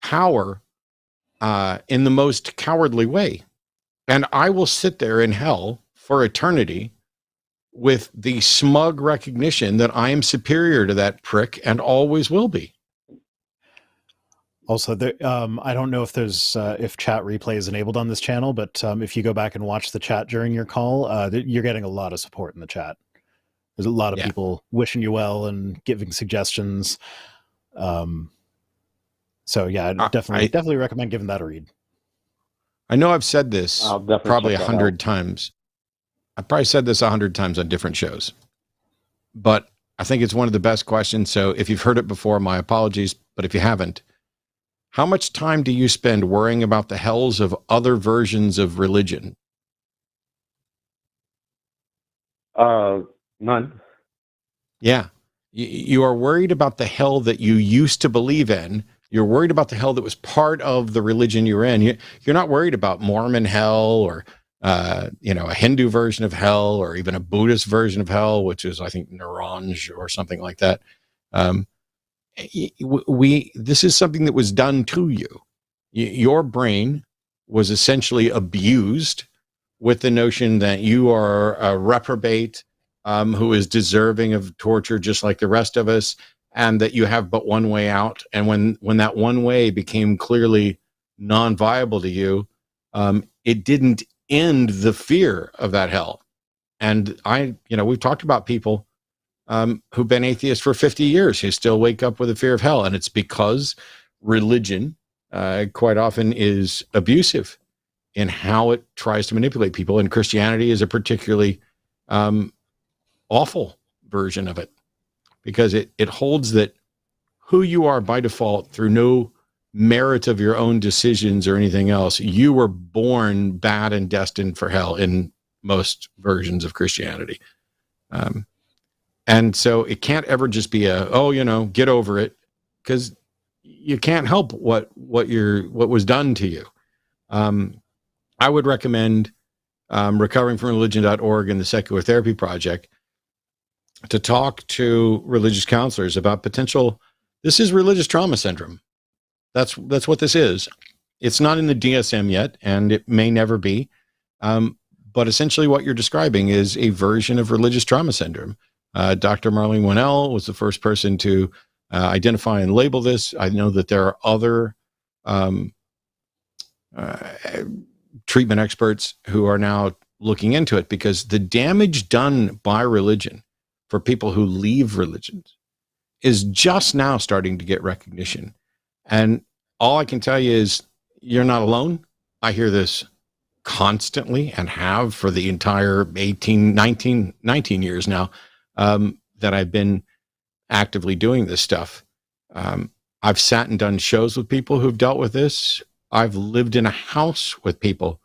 power in the most cowardly way. And I will sit there in hell for eternity with the smug recognition that I am superior to that prick and always will be. Also, there, I don't know if there's if chat replay is enabled on this channel, but if you go back and watch the chat during your call, you're getting a lot of support in the chat. There's a lot of people wishing you well and giving suggestions. So yeah, I definitely recommend giving that a read. I know I've said this probably 100 times. I've probably said this 100 times on different shows, but I think it's one of the best questions. So if you've heard it before, my apologies. But if you haven't, how much time do you spend worrying about the hells of other versions of religion? None. Yeah. You are worried about the hell that you used to believe in. You're worried about the hell that was part of the religion you're in. You're not worried about Mormon hell or, a Hindu version of hell, or even a Buddhist version of hell, which is, I think, Naranj or something like that. This is something that was done to you. Your brain was essentially abused with the notion that you are a reprobate who is deserving of torture just like the rest of us, and that you have but one way out. And when that one way became clearly non-viable to you, it didn't end the fear of that hell. And we've talked about people who've been atheists for 50 years who still wake up with a fear of hell. And it's because religion quite often is abusive in how it tries to manipulate people. And Christianity is a particularly awful version of it, because it holds that who you are by default, through no merit of your own decisions or anything else, you were born bad and destined for hell in most versions of Christianity. And so it can't ever just be get over it, because you can't help what was done to you. I would recommend recoveringfromreligion.org and the Secular Therapy Project to talk to religious counselors about potential. This is religious trauma syndrome. That's what this is. It's not in the DSM yet, and it may never be. But essentially what you're describing is a version of religious trauma syndrome. Dr. Marlene Winnell was the first person to identify and label this. I know that there are other treatment experts who are now looking into it, because the damage done by religion for people who leave religions is just now starting to get recognition. And all I can tell you is you're not alone. I hear this constantly and have for the entire 19 years now that I've been actively doing this stuff. I've sat and done shows with people who've dealt with this. I've lived in a house with people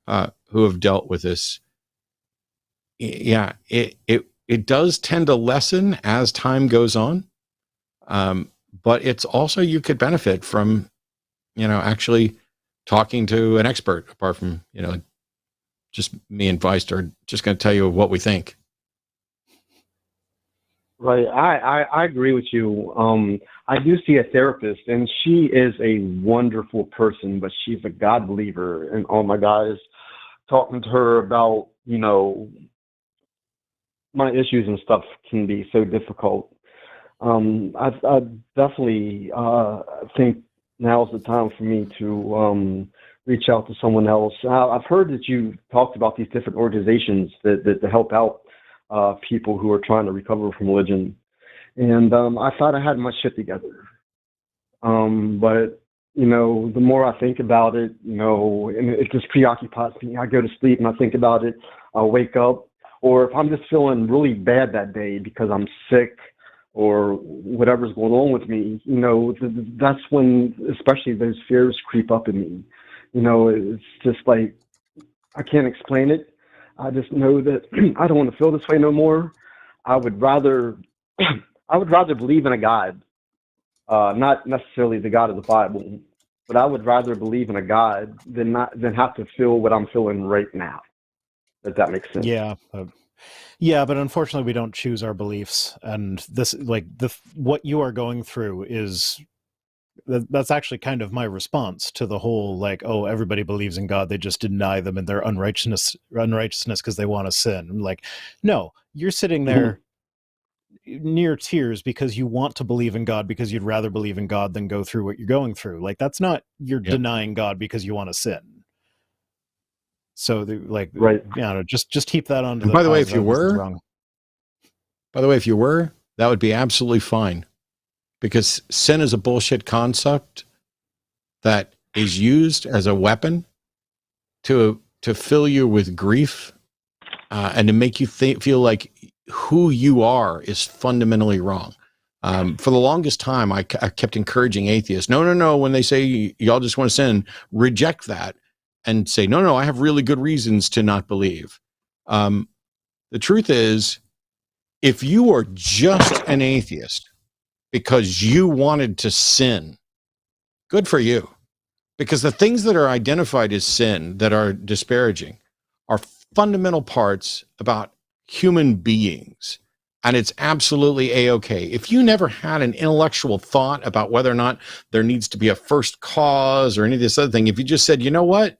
who have dealt with this. Yeah, it does tend to lessen as time goes on. But it's also, you could benefit from, actually talking to an expert, apart from, just me and Vice are just going to tell you what we think. Right. I agree with you. I do see a therapist, and she is a wonderful person, but she's a God believer. And oh my God, is talking to her about, my issues and stuff can be so difficult. I definitely think now's the time for me to reach out to someone else. I've heard that you talked about these different organizations that help out people who are trying to recover from religion. And I thought I had my shit together. But, the more I think about it, and it just preoccupies me. I go to sleep and I think about it. I'll wake up. Or if I'm just feeling really bad that day because I'm sick or whatever's going on with me, that's when especially those fears creep up in me. It's just like, I can't explain it. I just know that I don't want to feel this way no more. I would rather believe in a God, not necessarily the God of the Bible, but I would rather believe in a God than have to feel what I'm feeling right now. If that makes sense. Yeah. Yeah, but unfortunately we don't choose our beliefs, and this, what you are going through is, that's actually kind of my response to the whole, oh, everybody believes in God, they just deny them in their unrighteousness because they want to sin. I'm like, no, you're sitting there near tears because you want to believe in God, because you'd rather believe in God than go through what you're going through. That's not, you're denying God because you want to sin. So right. Just keep that on. And by the way, if you were, that would be absolutely fine, because sin is a bullshit concept that is used as a weapon to fill you with grief and to make you feel like who you are is fundamentally wrong. For the longest time, I kept encouraging atheists. No. When they say y'all just want to sin, reject that and say, no, I have really good reasons to not believe. The truth is, if you are just an atheist because you wanted to sin, good for you. Because the things that are identified as sin that are disparaging are fundamental parts about human beings. And it's absolutely A-okay. If you never had an intellectual thought about whether or not there needs to be a first cause or any of this other thing, if you just said, you know what,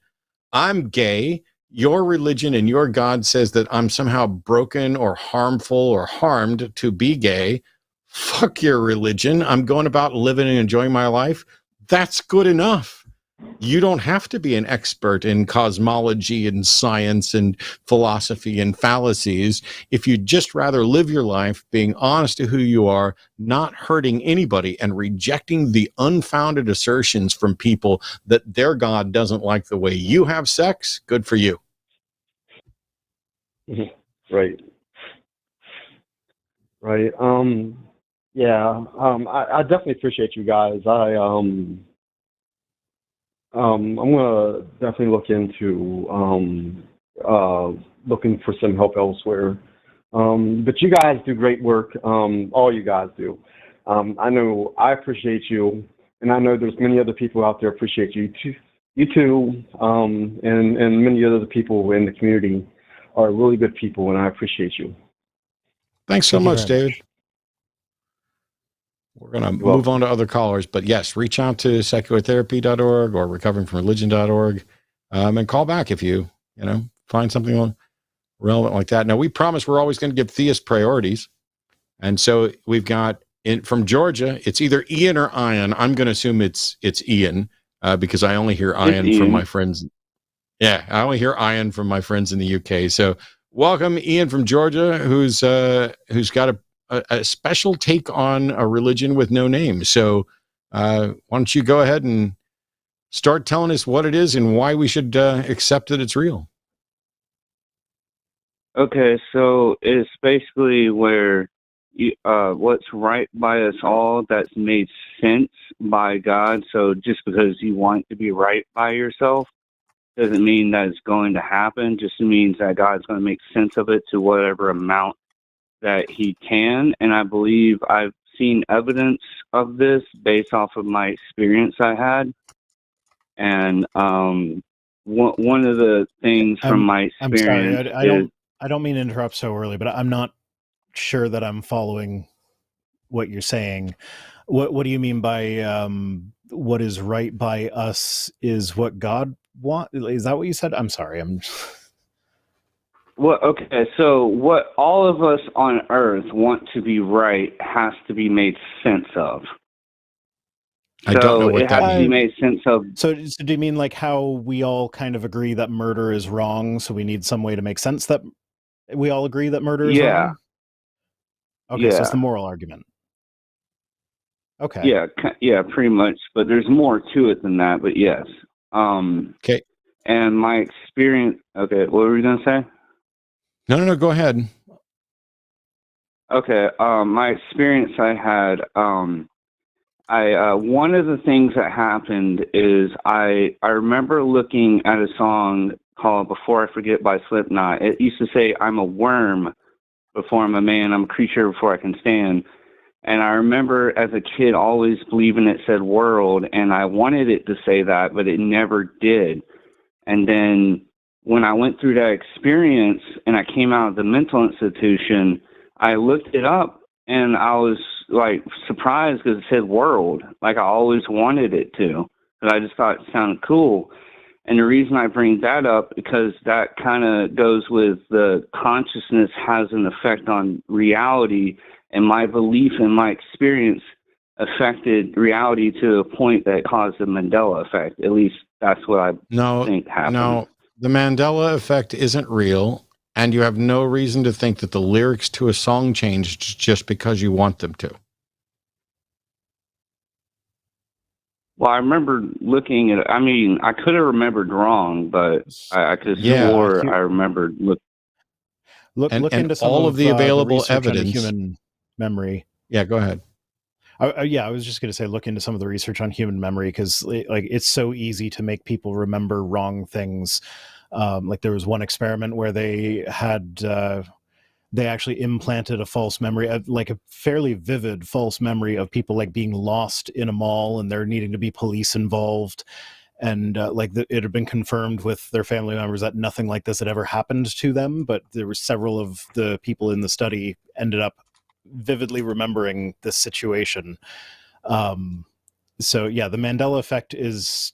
I'm gay, your religion and your God says that I'm somehow broken or harmful or harmed to be gay, fuck your religion. I'm going about living and enjoying my life. That's good enough. You don't have to be an expert in cosmology and science and philosophy and fallacies if you'd just rather live your life being honest to who you are, not hurting anybody, and rejecting the unfounded assertions from people that their God doesn't like the way you have sex. Good for you. Right. Yeah. I definitely appreciate you guys. I'm gonna definitely look into looking for some help elsewhere. But you guys do great work. All you guys do. I know I appreciate you, and I know there's many other people out there appreciate you too. You too, and many other people in the community are really good people, and I appreciate you. Thanks so much, David. We're going to move on to other callers, but yes, reach out to seculartherapy.org or recoveringfromreligion.org and call back if you find something relevant like that. Now, we promise we're always going to give theists priorities. And so we've got from Georgia, it's either Ian or Ian. I'm going to assume it's Ian because I only hear Ian from my friends. Yeah, I only hear Ian from my friends in the UK. So welcome, Ian from Georgia, who's got a special take on a religion with no name. So why don't you go ahead and start telling us what it is and why we should accept that it's real. Okay, so it's basically where what's right by us all that's made sense by God. So just because you want to be right by yourself doesn't mean that it's going to happen. Just means that God's going to make sense of it to whatever amount that he can. And I believe I've seen evidence of this based off of my experience I had. And one of the things from my experience I'm sorry, I don't mean to interrupt so early, but I'm not sure that I'm following what you're saying. What do you mean by what is right by us is what God want? Is that what you said? I'm sorry. Well, okay, so what all of us on Earth want to be right has to be made sense of. I don't know what it that has to be made sense of. So do you mean like how we all kind of agree that murder is wrong, so we need some way to make sense that we all agree that murder is wrong? Okay, so it's the moral argument. Okay. Yeah, pretty much. But there's more to it than that, but yes. Okay. And my experience... Okay, what were you going to say? No, go ahead. Okay, my experience I had... one of the things that happened is I remember looking at a song called Before I Forget by Slipknot. It used to say, I'm a worm before I'm a man, I'm a creature before I can stand. And I remember as a kid always believing it said world, and I wanted it to say that, but it never did. And then when I went through that experience and I came out of the mental institution, I looked it up and I was like surprised because it said world, like I always wanted it to, but I just thought it sounded cool. And the reason I bring that up, because that kind of goes with the consciousness has an effect on reality, and my belief and my experience affected reality to a point that caused the Mandela effect. At least that's what I think happened. No, the Mandela effect isn't real, and you have no reason to think that the lyrics to a song changed just because you want them to. Well, I remember looking at. I mean, I could have remembered wrong, but I could have swore I remembered. Look into some all of the available the evidence. Human memory. Yeah, go ahead. I was just going to say, look into some of the research on human memory, because like it's so easy to make people remember wrong things. Like there was one experiment where they had. They actually implanted a false memory, like a fairly vivid false memory of people like being lost in a mall and there needing to be police involved. And it had been confirmed with their family members that nothing like this had ever happened to them. But there were several of the people in the study ended up vividly remembering this situation. So yeah, the Mandela effect is...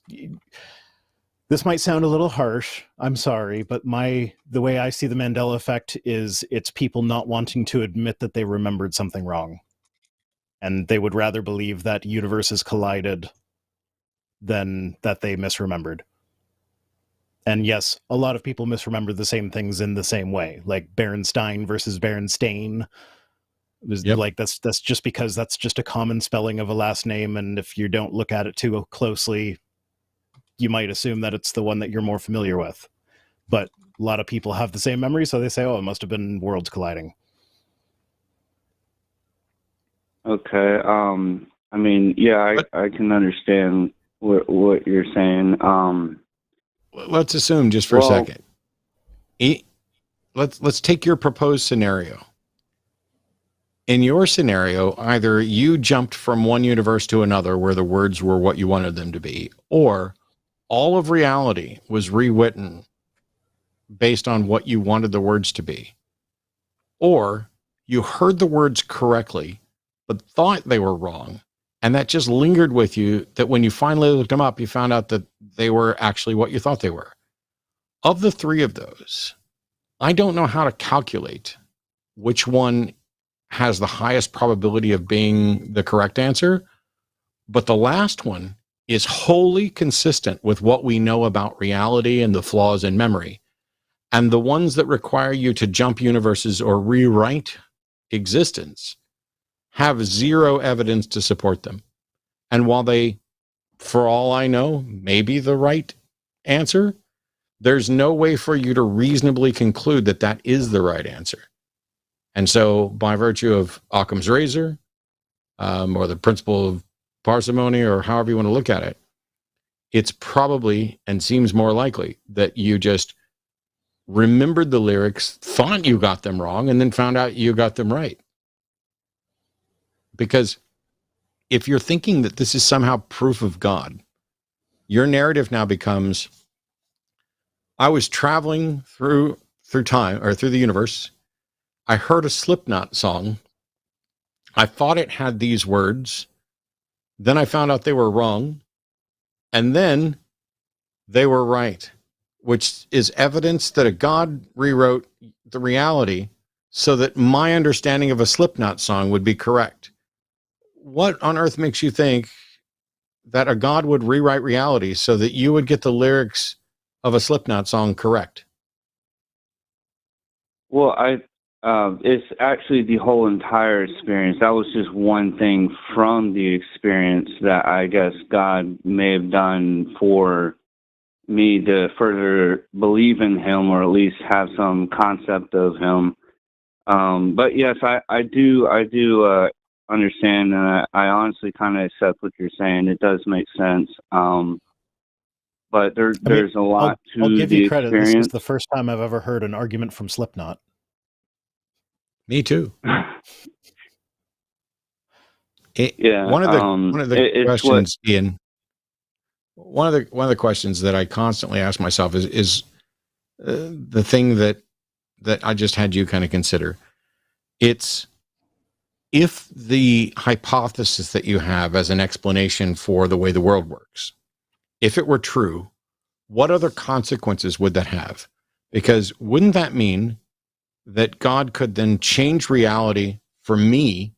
This might sound a little harsh, I'm sorry, but the way I see the Mandela effect is it's people not wanting to admit that they remembered something wrong. And they would rather believe that universes collided than that they misremembered. And yes, a lot of people misremember the same things in the same way, like Berenstain versus Berenstain. It was like that's just because that's just a common spelling of a last name, and if you don't look at it too closely, you might assume that it's the one that you're more familiar with. But a lot of people have the same memory, so they say, oh, it must have been worlds colliding. Okay. I mean, yeah, I can understand what you're saying. Let's assume just for a second. Let's take your proposed scenario. In your scenario, either you jumped from one universe to another where the words were what you wanted them to be, or all of reality was rewritten based on what you wanted the words to be. Or you heard the words correctly, but thought they were wrong. And that just lingered with you, that when you finally looked them up, you found out that they were actually what you thought they were. Of the three of those, I don't know how to calculate which one has the highest probability of being the correct answer, but the last one is wholly consistent with what we know about reality and the flaws in memory. And the ones that require you to jump universes or rewrite existence have zero evidence to support them. And while they, for all I know, may be the right answer, there's no way for you to reasonably conclude that that is the right answer. And so by virtue of Occam's razor, or the principle of parsimony, or however you want to look at it, it's probably, and seems more likely, that you just remembered the lyrics, thought you got them wrong, and then found out you got them right. Because if you're thinking that this is somehow proof of God, Your narrative now becomes, I was traveling through time or through the universe. I heard a Slipknot song. I thought it had these words. Then I found out they were wrong. And then they were right, which is evidence that a God rewrote the reality so that my understanding of a Slipknot song would be correct. What on earth makes you think that a God would rewrite reality so that you would get the lyrics of a Slipknot song correct? Well, it's actually the whole entire experience. That was just one thing from the experience that I guess God may have done for me to further believe in him, or at least have some concept of him. But yes, I do understand, and I honestly kind of accept what you're saying. It does make sense. But there's a lot to I'll give the you credit. experience. This is the first time I've ever heard an argument from Slipknot. Me too. Yeah. One of the questions, Ian. One of the questions that I constantly ask myself is the thing that I just had you kind of consider. It's, if the hypothesis that you have as an explanation for the way the world works, if it were true, what other consequences would that have? Because wouldn't that mean that God could then change reality for me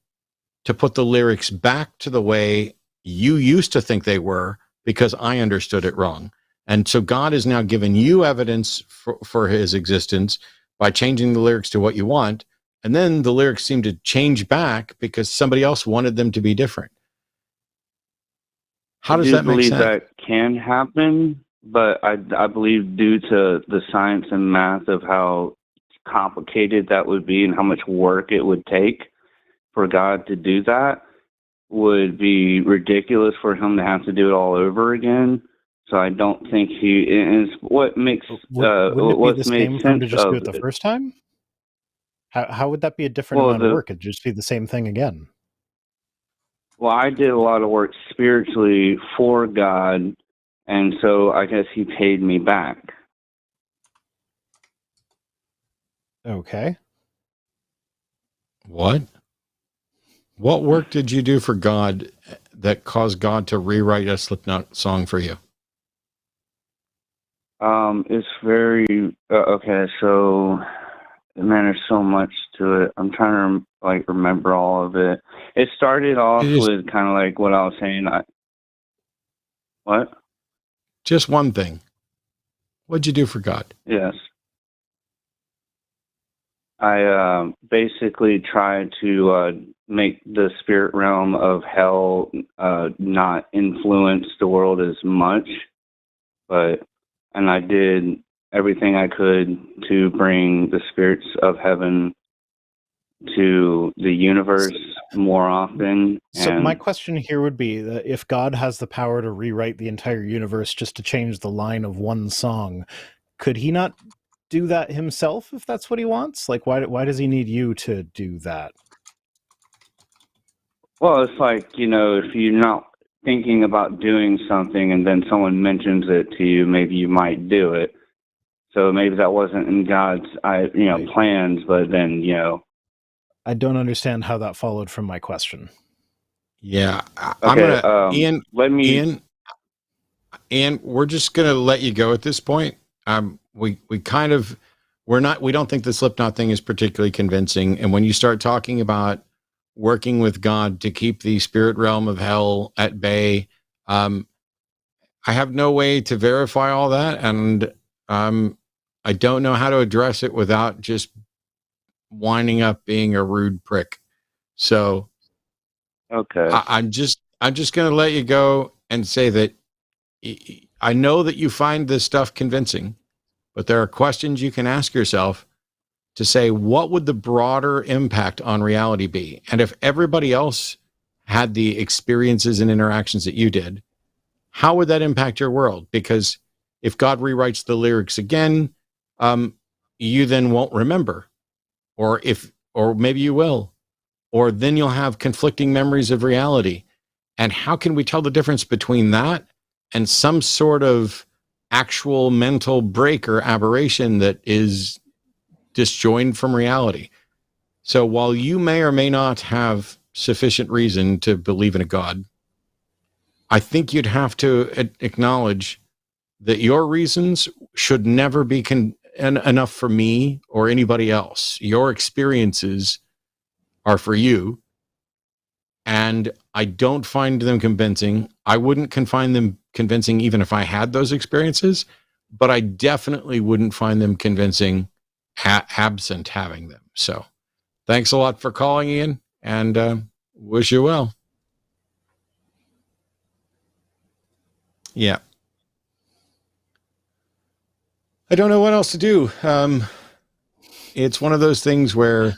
to put the lyrics back to the way you used to think they were, because I understood it wrong? And so God has now given you evidence for his existence by changing the lyrics to what you want. And then the lyrics seem to change back because somebody else wanted them to be different. How does that make sense? I believe that can happen, but I believe due to the science and math of how complicated that would be and how much work it would take for God to do that, would be ridiculous for him to have to do it all over again. So I don't think he is what makes what's made sense for him sense to just of do it the it. first time. How would that be a different amount of work? It'd just be the same thing again. Well, I did a lot of work spiritually for God, and so I guess he paid me back. Okay. What work did you do for God that caused God to rewrite a Slipknot song for you? It's very okay. So, man, there's so much to it. I'm trying to remember all of it. It started off with kind of like what I was saying. What? Just one thing. What'd you do for God? Yes. I basically tried to make the spirit realm of hell not influence the world as much, and I did everything I could to bring the spirits of heaven to the universe more often. So my question here would be that if God has the power to rewrite the entire universe just to change the line of one song, could he not do that himself if that's what he wants? Like, why does he need you to do that? Well, it's like, if you're not thinking about doing something and then someone mentions it to you, maybe you might do it. So maybe that wasn't in God's, plans, but then, I don't understand how that followed from my question. Yeah. Okay, I'm gonna, Ian, we're just going to let you go at this point. We don't think the Slipknot thing is particularly convincing. And when you start talking about working with God to keep the spirit realm of hell at bay, I have no way to verify all that. And I don't know how to address it without just winding up being a rude prick. So okay, I'm just going to let you go and say that I know that you find this stuff convincing, but there are questions you can ask yourself to say, what would the broader impact on reality be? And if everybody else had the experiences and interactions that you did, how would that impact your world? Because if God rewrites the lyrics again, you then won't remember, or maybe you will, or then you'll have conflicting memories of reality. And how can we tell the difference between that and some sort of actual mental break or aberration that is disjoined from reality. So while you may or may not have sufficient reason to believe in a God, I think you'd have to acknowledge that your reasons should never be enough for me or anybody else. Your experiences are for you, and I don't find them convincing. I wouldn't find them convincing even if I had those experiences, but I definitely wouldn't find them convincing absent having them. So thanks a lot for calling, Ian, and wish you well. Yeah. I don't know what else to do. It's one of those things where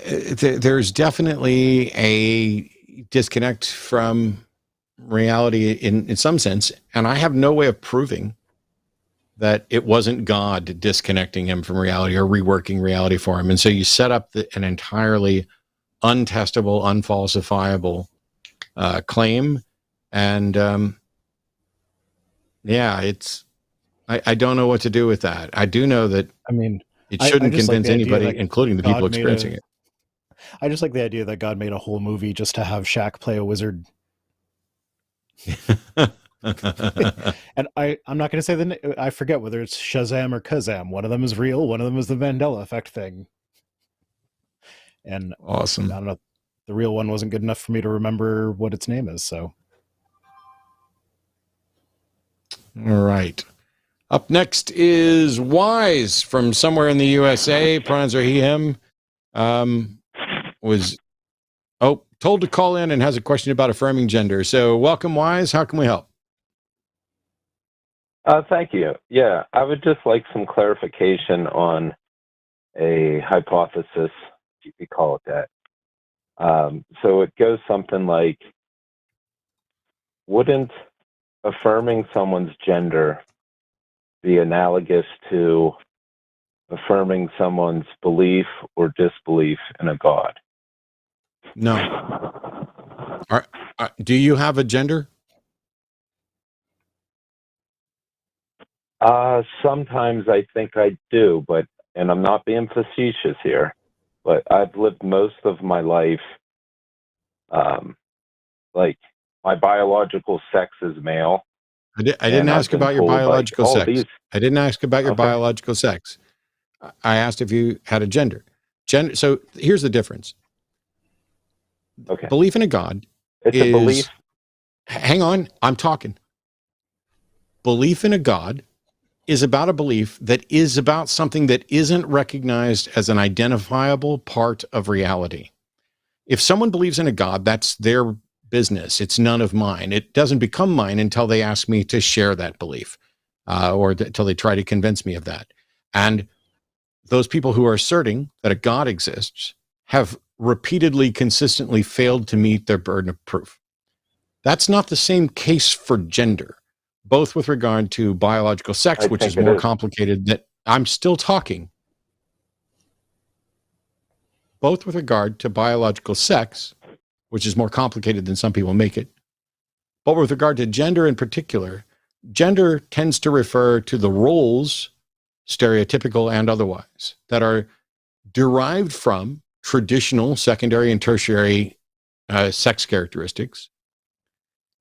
there's definitely a disconnect from reality in some sense, and I have no way of proving that it wasn't God disconnecting him from reality or reworking reality for him. And so you set up an entirely untestable, unfalsifiable claim. And I don't know what to do with that. I do know that it shouldn't convince anybody, including the people experiencing it. I just like the idea that God made a whole movie just to have Shaq play a wizard. And I'm not going to say I forget whether it's Shazam or Kazam. One of them is real. One of them is the Mandela effect thing. And awesome. I don't know. The real one wasn't good enough for me to remember what its name is. So. All right. Up next is Wise from somewhere in the USA. Pronouns are he, him. Was told to call in and has a question about affirming gender. So welcome, Wise. How can we help? Thank you. Yeah, I would just like some clarification on a hypothesis, if you could call it that. So it goes something like, wouldn't affirming someone's gender be analogous to affirming someone's belief or disbelief in a God? No. Do you have a gender? Sometimes I think I do, and I'm not being facetious here, but I've lived most of my life, like my biological sex is male. I didn't ask about your biological sex. I didn't ask about your biological sex. I asked if you had a gender. So here's the difference. Okay. Belief in a God is a belief. Hang on, I'm talking. Belief in a God is about a belief that is about something that isn't recognized as an identifiable part of reality. If someone believes in a God, that's their business. It's none of mine. It doesn't become mine until they ask me to share that belief, or until they try to convince me of that. And those people who are asserting that a God exists have repeatedly, consistently failed to meet their burden of proof. That's not the same case for gender, both with regard to biological sex, which is more complicated. That I'm still talking. Both with regard to biological sex, which is more complicated than some people make it, but with regard to gender in particular, gender tends to refer to the roles, stereotypical and otherwise, that are derived from traditional secondary and tertiary sex characteristics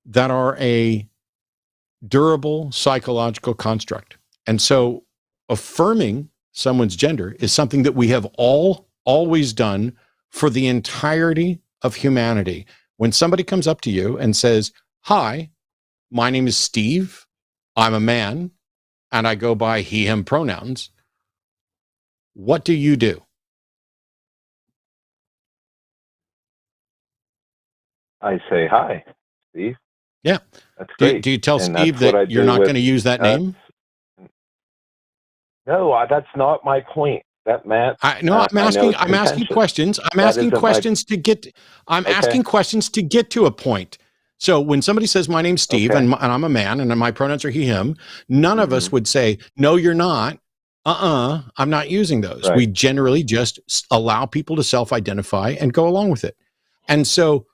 that are a durable psychological construct. And so affirming someone's gender is something that we have always done for the entirety of humanity. When somebody comes up to you and says, "Hi, my name is Steve. I'm a man, and I go by he, him pronouns," what do you do? I say, "Hi, Steve." Yeah. That's great. Do you tell Steve that you're not going to use that name? No, that's not my point. That Matt. I'm asking questions. I'm asking questions to get to a point. So when somebody says my name's Steve and I'm a man and my pronouns are he, him, none of us would say, "No, you're not. I'm not using those." Right. We generally just allow people to self-identify and go along with it. And so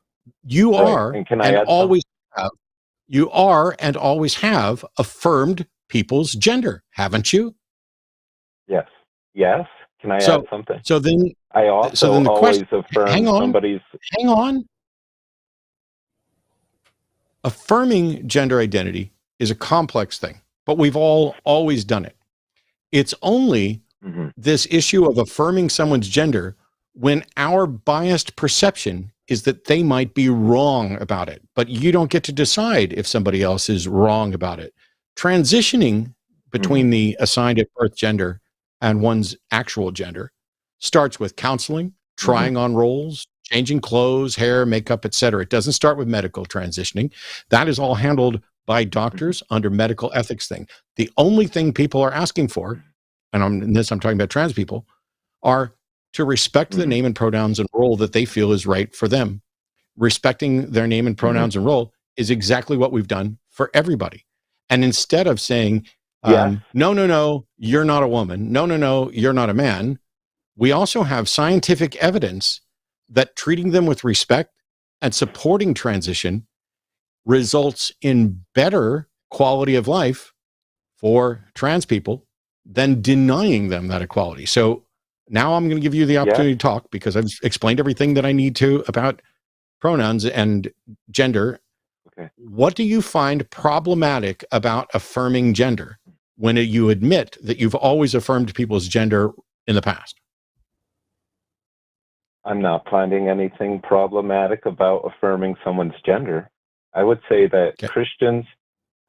you are, and always have, You are and always have affirmed people's gender, haven't you? Yes. Yes. Can I add something? So then I also the always question, affirm somebody's. hang on. Affirming gender identity is a complex thing, but we've all always done it. It's only this issue of affirming someone's gender when our biased perception is that they might be wrong about it, but you don't get to decide if somebody else is wrong about it. Transitioning between the assigned at birth gender and one's actual gender starts with counseling, trying on roles, changing clothes, hair, makeup, etc. It doesn't start with medical transitioning. That is all handled by doctors under medical ethics thing. The only thing people are asking for, and I'm talking about trans people, are to respect the name and pronouns and role that they feel is right for them. Respecting their name and pronouns and role is exactly what we've done for everybody. And instead of saying, no, you're not a woman. No, you're not a man. We also have scientific evidence that treating them with respect and supporting transition results in better quality of life for trans people than denying them that equality. So now I'm going to give you the opportunity to talk, because I've explained everything that I need to about pronouns and gender. Okay. What do you find problematic about affirming gender when you admit that you've always affirmed people's gender in the past? I'm not finding anything problematic about affirming someone's gender. I would say that Christians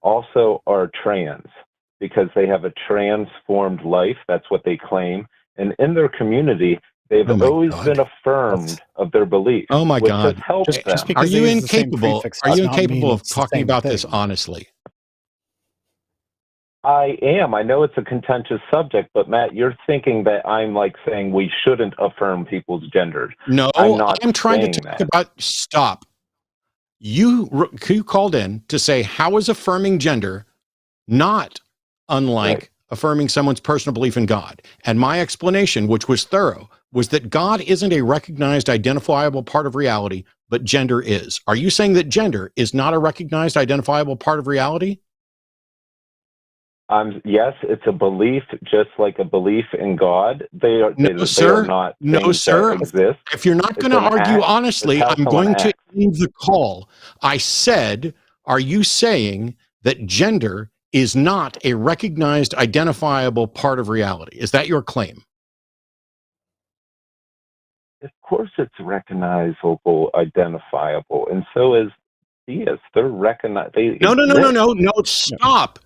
also are trans because they have a transformed life. That's what they claim. And in their community, they've always been affirmed of their beliefs. Oh my which God. Has helped them. Are you incapable? Are you incapable of talking about this honestly? I am. I know it's a contentious subject, but Matt, you're thinking that I'm like saying we shouldn't affirm people's genders. No, I'm trying to talk about, stop. You called in to say, how is affirming gender not unlike affirming someone's personal belief in God? And my explanation, which was thorough, was that God isn't a recognized, identifiable part of reality, but gender is. Are you saying that gender is not a recognized, identifiable part of reality? Yes, it's a belief, just like a belief in God. They are not things that exist. If you're not going to argue honestly, I'm going to end the call. I said, are you saying that gender is not a recognized, identifiable part of reality? Is that your claim? Of course it's recognizable, identifiable, and so is theists. They're recognized. No. Stop.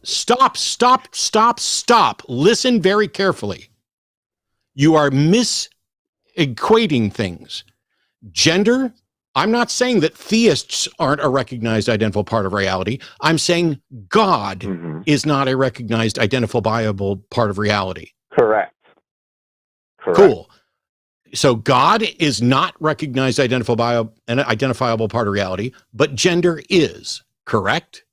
Listen very carefully. You are misequating things. Gender, I'm not saying that theists aren't a recognized, identifiable part of reality. I'm saying God is not a recognized, identifiable part of reality. Correct. Cool. So God is not recognized, identifiable part of reality, but gender is, correct?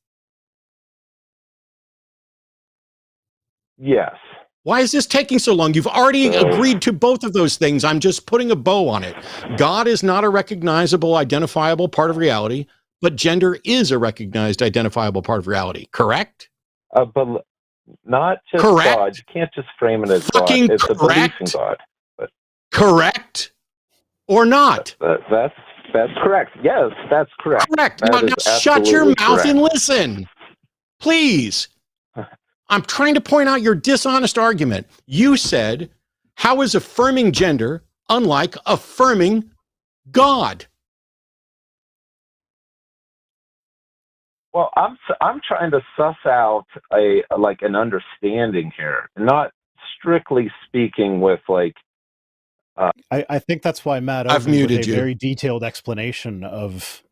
Yes. Why is this taking so long? You've already agreed to both of those things. I'm just putting a bow on it. God is not a recognizable, identifiable part of reality, but gender is a recognized, identifiable part of reality, correct? But not just God. You can't just frame it as fucking God. It's correct. A belief in God. Correct or not? That's correct. Yes, that's correct. Correct. Now shut your mouth and listen, please. I'm trying to point out your dishonest argument. You said, how is affirming gender unlike affirming God? Well, I'm trying to suss out an understanding here, not strictly speaking with like. I think that's why Matt I've muted you. Very detailed explanation of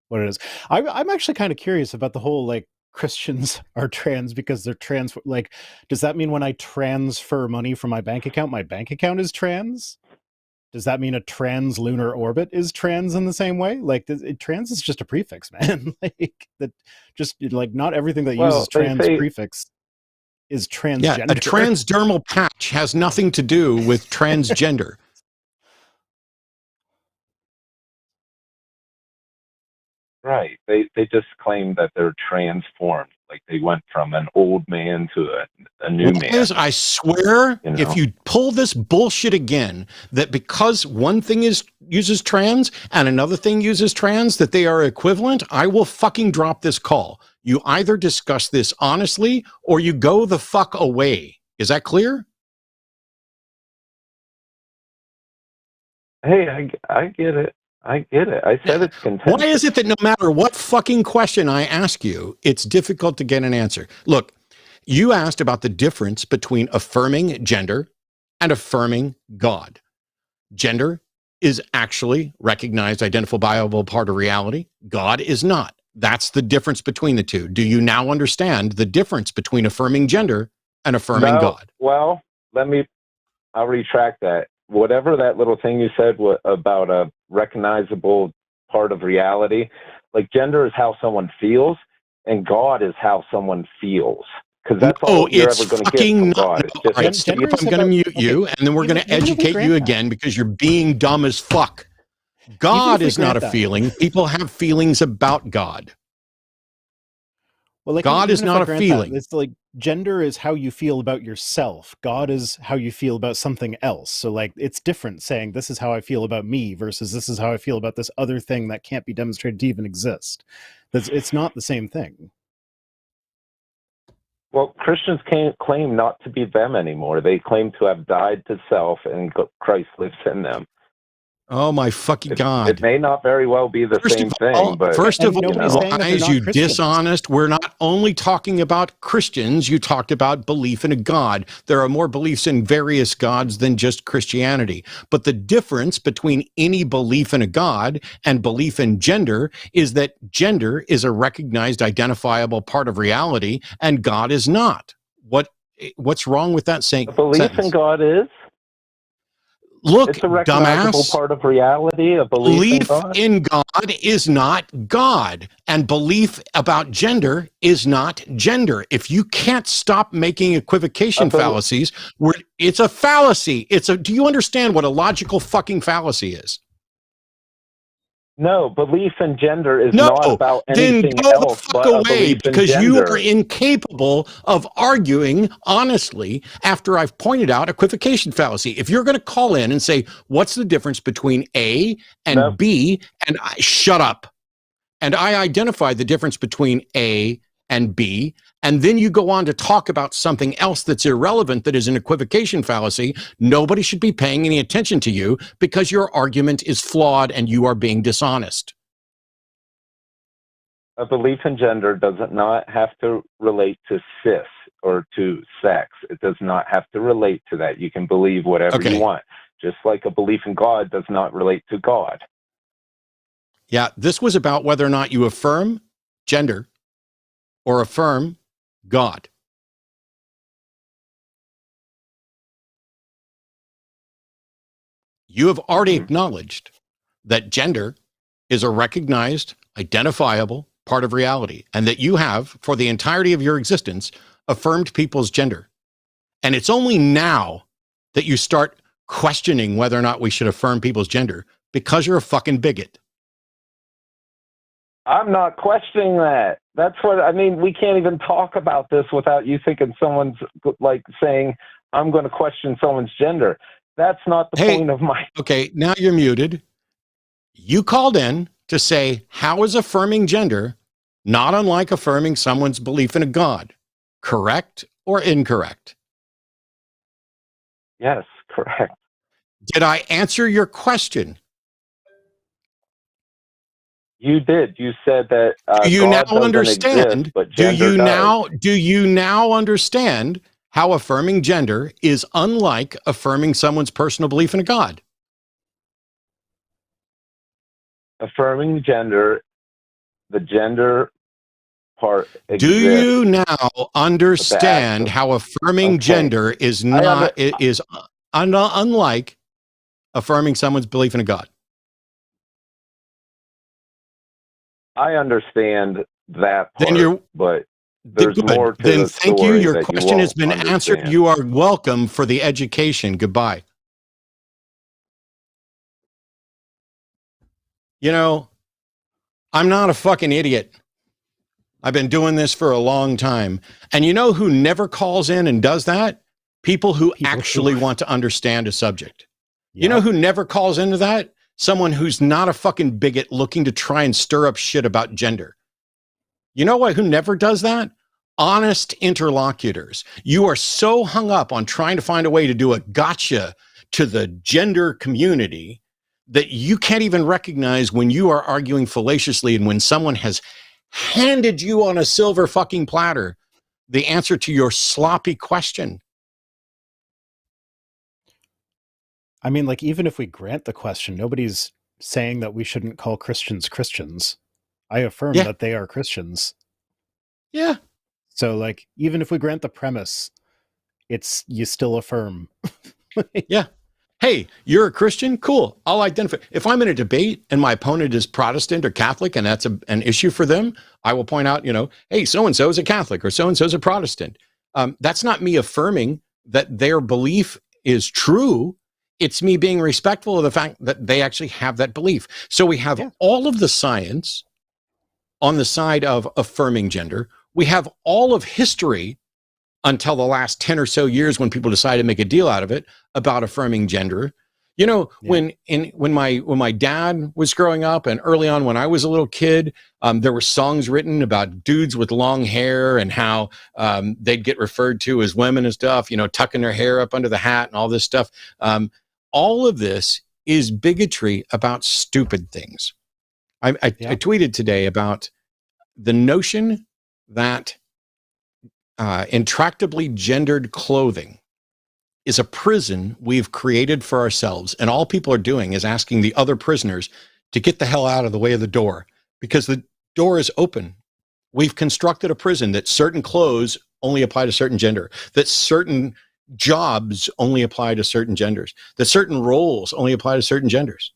what it is. I'm actually kind of curious about the whole like Christians are trans because they're trans. Like, does that mean when I transfer money from my bank account is trans? Does that mean a trans lunar orbit is trans in the same way? Like, trans is just a prefix, man. Like that, just like not everything that uses trans prefix is transgender. Yeah, a transdermal patch has nothing to do with transgender. Right. They just claim that they're transformed, like they went from an old man to a new man. I swear, You know? if you pull this bullshit again, that because one thing uses trans and another thing uses trans, that they are equivalent, I will fucking drop this call. You either discuss this honestly or you go the fuck away. Is that clear? Hey, I get it. I get it. I said it's contentious. Why is it that no matter what fucking question I ask you, it's difficult to get an answer? Look, you asked about the difference between affirming gender and affirming God. Gender is actually recognized, identifiable part of reality. God is not. That's the difference between the two. Do you now understand the difference between affirming gender and affirming God? Well, I'll retract that. Whatever that little thing you said about a recognizable part of reality, like gender is how someone feels, and God is how someone feels. Because that's all you're ever going to get from God. It's just right, Steve, I'm going to mute you, and then we're going to educate you again because you're being dumb as fuck. God is not a feeling. People have feelings about God. Well, like, God is not a feeling. It's like gender is how you feel about yourself. God is how you feel about something else. So like it's different saying this is how I feel about me versus this is how I feel about this other thing that can't be demonstrated to even exist. It's not the same thing. Well, Christians can't claim not to be them anymore. They claim to have died to self and Christ lives in them. Oh my fucking God. It may not very well be the same thing, but first of all, lies, you dishonest. We're not only talking about Christians, you talked about belief in a God. There are more beliefs in various gods than just Christianity. But the difference between any belief in a God and belief in gender is that gender is a recognized, identifiable part of reality, and God is not. What's wrong with that saying? A belief in God is? Look, it's a recognizable dumbass, part of reality. A belief in God is not God, and belief about gender is not gender. If you can't stop making equivocation fallacies, it's a fallacy. Do you understand what a logical fucking fallacy is? No, belief in gender is not about anything then go else the fuck but a away, belief in because you gender. are incapable of arguing honestly after I've pointed out equivocation fallacy. If you're going to call in and say, what's the difference between A and B, and shut up. And I identify the difference between A and B, and then you go on to talk about something else that's irrelevant that is an equivocation fallacy, nobody should be paying any attention to you because your argument is flawed and you are being dishonest. A belief in gender does not have to relate to cis or to sex. It does not have to relate to that. You can believe whatever you want. Just like a belief in God does not relate to God. Yeah, this was about whether or not you affirm gender or affirm God. You have already acknowledged that gender is a recognized, identifiable part of reality, and that you have, for the entirety of your existence, affirmed people's gender. And it's only now that you start questioning whether or not we should affirm people's gender because you're a fucking bigot. I'm not questioning that. That's what I mean. We can't even talk about this without you thinking someone's like saying, I'm going to question someone's gender. That's not the point of my. Okay, now you're muted. You called in to say, how is affirming gender not unlike affirming someone's belief in a God? Correct or incorrect? Yes, correct. Did I answer your question? You did. You said that do you God now understand? Exist, but gender do you now understand how affirming gender is unlike affirming someone's personal belief in a God? Affirming gender, the gender part exists. Do you now understand how affirming gender is unlike affirming someone's belief in a God? I understand that part, but there's more to then the thank you. story Your that question has been answered. You are welcome for the education. Goodbye. You know, I'm not a fucking idiot. I've been doing this for a long time. And you know who never calls in and does that? People who actually want to understand a subject. Yep. You know who never calls into that? Someone who's not a fucking bigot looking to try and stir up shit about gender. You know what? Who never does that? Honest interlocutors. You are so hung up on trying to find a way to do a gotcha to the gender community that you can't even recognize when you are arguing fallaciously and when someone has handed you on a silver fucking platter the answer to your sloppy question. I mean, like, even if we grant the question, nobody's saying that we shouldn't call Christians Christians. I affirm that they are Christians. Yeah. So, like, even if we grant the premise, it's, you still affirm. Yeah. Hey, you're a Christian? Cool. I'll identify. If I'm in a debate and my opponent is Protestant or Catholic and that's an issue for them, I will point out, hey, so-and-so is a Catholic or so-and-so is a Protestant. That's not me affirming that their belief is true. It's me being respectful of the fact that they actually have that belief. So we have all of the science on the side of affirming gender. We have all of history until the last 10 or so years when people decided to make a deal out of it about affirming gender. When my dad was growing up and early on when I was a little kid, there were songs written about dudes with long hair and how they'd get referred to as women and stuff, tucking their hair up under the hat and all this stuff. All of this is bigotry about stupid things. I tweeted today about the notion that intractably gendered clothing is a prison we've created for ourselves. And all people are doing is asking the other prisoners to get the hell out of the way of the door because the door is open. We've constructed a prison that certain clothes only apply to certain gender, that certain jobs only apply to certain genders, that certain roles only apply to certain genders.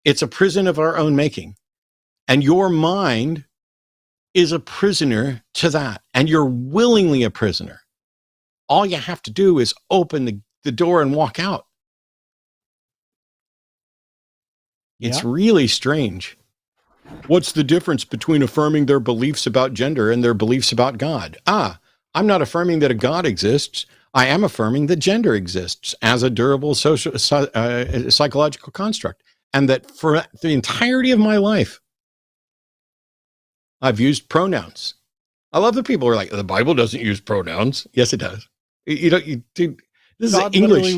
It's a prison of our own making. And your mind is a prisoner to that. And you're willingly a prisoner. All you have to do is open the door and walk out. It's really strange. What's the difference between affirming their beliefs about gender and their beliefs about God? I'm not affirming that a God exists. I am affirming that gender exists as a durable social psychological construct. And that for the entirety of my life, I've used pronouns. I love that people are like, the Bible doesn't use pronouns. Yes, it does. This is English.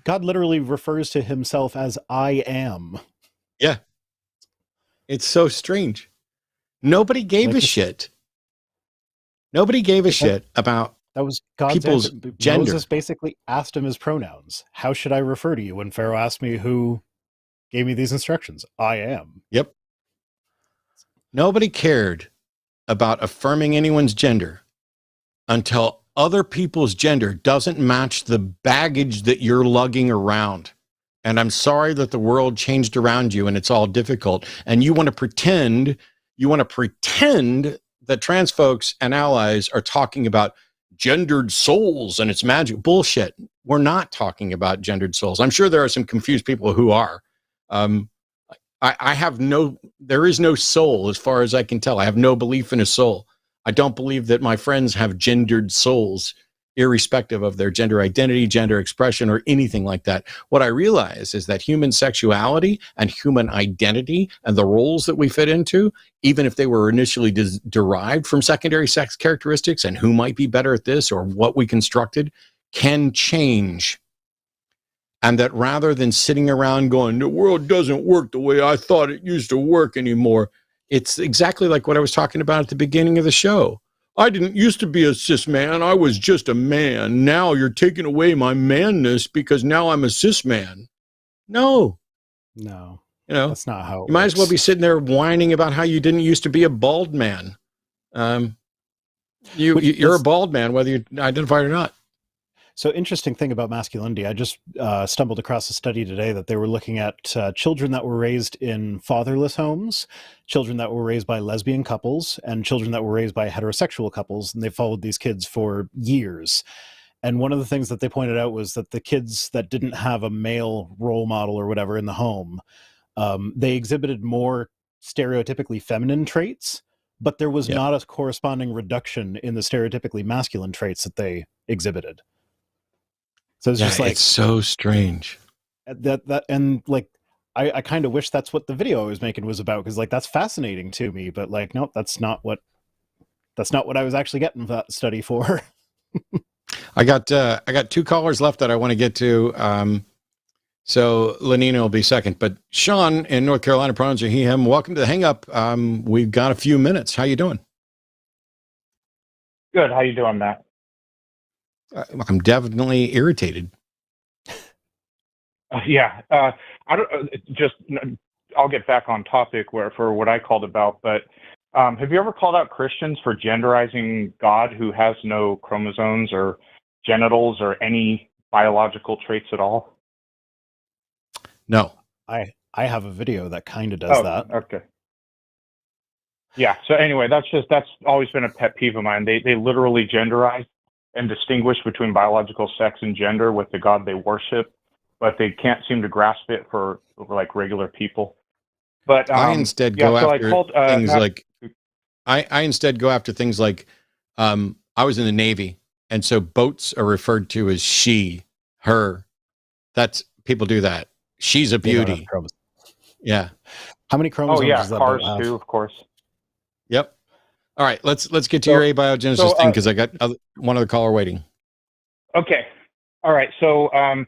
God literally refers to himself as I am. Yeah. It's so strange. Nobody gave a shit. Nobody gave a shit about that was God's people's answer. gender. Moses basically asked him his pronouns. How should I refer to you? When Pharaoh asked me who gave me these instructions, I am. Yep. Nobody cared about affirming anyone's gender until other people's gender doesn't match the baggage that you're lugging around. And I'm sorry that the world changed around you and it's all difficult. And you want to pretend that trans folks and allies are talking about gendered souls and it's magic. Bullshit. We're not talking about gendered souls. I'm sure there are some confused people who are. There is no soul as far as I can tell. I have no belief in a soul. I don't believe that my friends have gendered souls, irrespective of their gender identity, gender expression, or anything like that. What I realize is that human sexuality and human identity and the roles that we fit into, even if they were initially derived from secondary sex characteristics and who might be better at this or what we constructed, can change. And that rather than sitting around going, the world doesn't work the way I thought it used to work anymore, it's exactly like what I was talking about at the beginning of the show. I didn't used to be a cis man. I was just a man. Now you're taking away my manness because now I'm a cis man. No. That's not how it you might works. as well be sitting there whining about how you didn't used to be a bald man. You're a bald man, whether you identify it or not. So interesting thing about masculinity, I just stumbled across a study today that they were looking at children that were raised in fatherless homes, children that were raised by lesbian couples, and children that were raised by heterosexual couples. And they followed these kids for years. And one of the things that they pointed out was that the kids that didn't have a male role model or whatever in the home, they exhibited more stereotypically feminine traits, but there was Yep. not a corresponding reduction in the stereotypically masculine traits that they exhibited. So it's just like, it's so strange. and like, I kind of wish that's what the video I was making was about, because like that's fascinating to me, but like, nope, that's not what I was actually getting that study for. I got 2 callers left that I want to get to. So Lenina will be second, but Sean in North Carolina, pronouns are he, him. Welcome to the Hang Up. We've got a few minutes. How you doing? Good. How you doing, Matt? I'm definitely irritated. Yeah. I don't I'll get back on topic for what I called about, but have you ever called out Christians for genderizing God, who has no chromosomes or genitals or any biological traits at all? No. I have a video that kind of does that. Okay. Yeah. So anyway, that's always been a pet peeve of mine. They literally genderize and distinguish between biological sex and gender with the God they worship, but they can't seem to grasp it for like regular people. But I instead go after things like I instead go after things like I was in the Navy, and so boats are referred to as she, her. That's people do that. She's a beauty. Yeah. How many chromosomes does that cars have? too, of course. Yep. All right, let's get to your abiogenesis thing, because I got one other caller waiting. Okay. All right. So I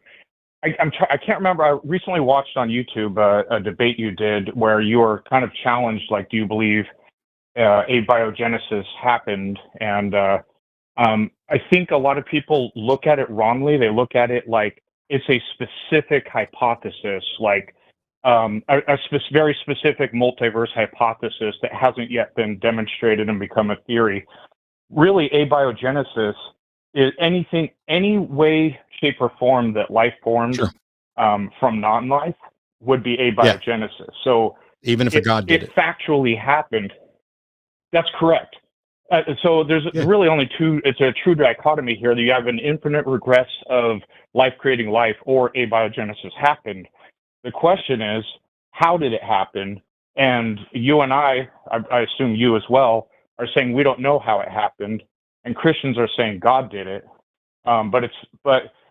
can't remember. I recently watched on YouTube a debate you did where you were kind of challenged, like, do you believe abiogenesis happened? And I think a lot of people look at it wrongly. They look at it like it's a specific hypothesis, like very specific multiverse hypothesis that hasn't yet been demonstrated and become a theory. Really, abiogenesis is any way, shape, or form that life formed from non-life would be abiogenesis. Yeah. So even if a God did it factually happened. That's correct. So there's really only two. It's a true dichotomy here. That you have an infinite regress of life creating life, or abiogenesis happened. The question is, how did it happen? And you and I assume you as well, are saying we don't know how it happened, and Christians are saying God did it. But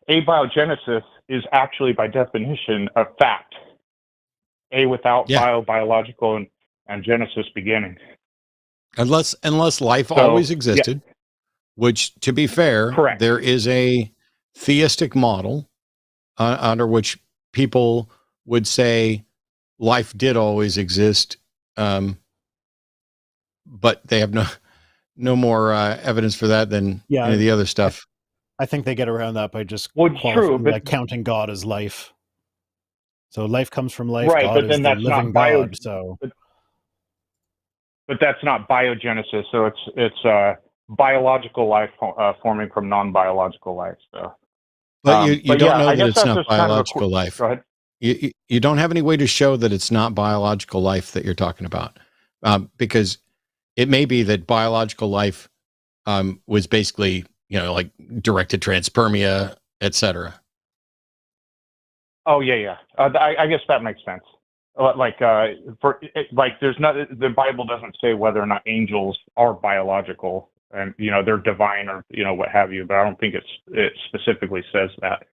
abiogenesis is actually by definition a fact. Without biological and Genesis beginning. Unless life always existed, which, to be fair, correct. There is a theistic model under which people would say life did always exist, but they have no more evidence for that than any of the other stuff. I think they get around that by just counting God as life. So life comes from life. Right, God but then is that's the living God. So. But that's not biogenesis, so it's biological life forming from non-biological life. So, but you don't know that it's not biological life. Go ahead. You don't have any way to show that it's not biological life that you're talking about, because it may be that biological life was basically, like directed transpermia, etc. Oh yeah. I guess that makes sense. There's not, the Bible doesn't say whether or not angels are biological and they're divine or what have you, but I don't think it specifically says that.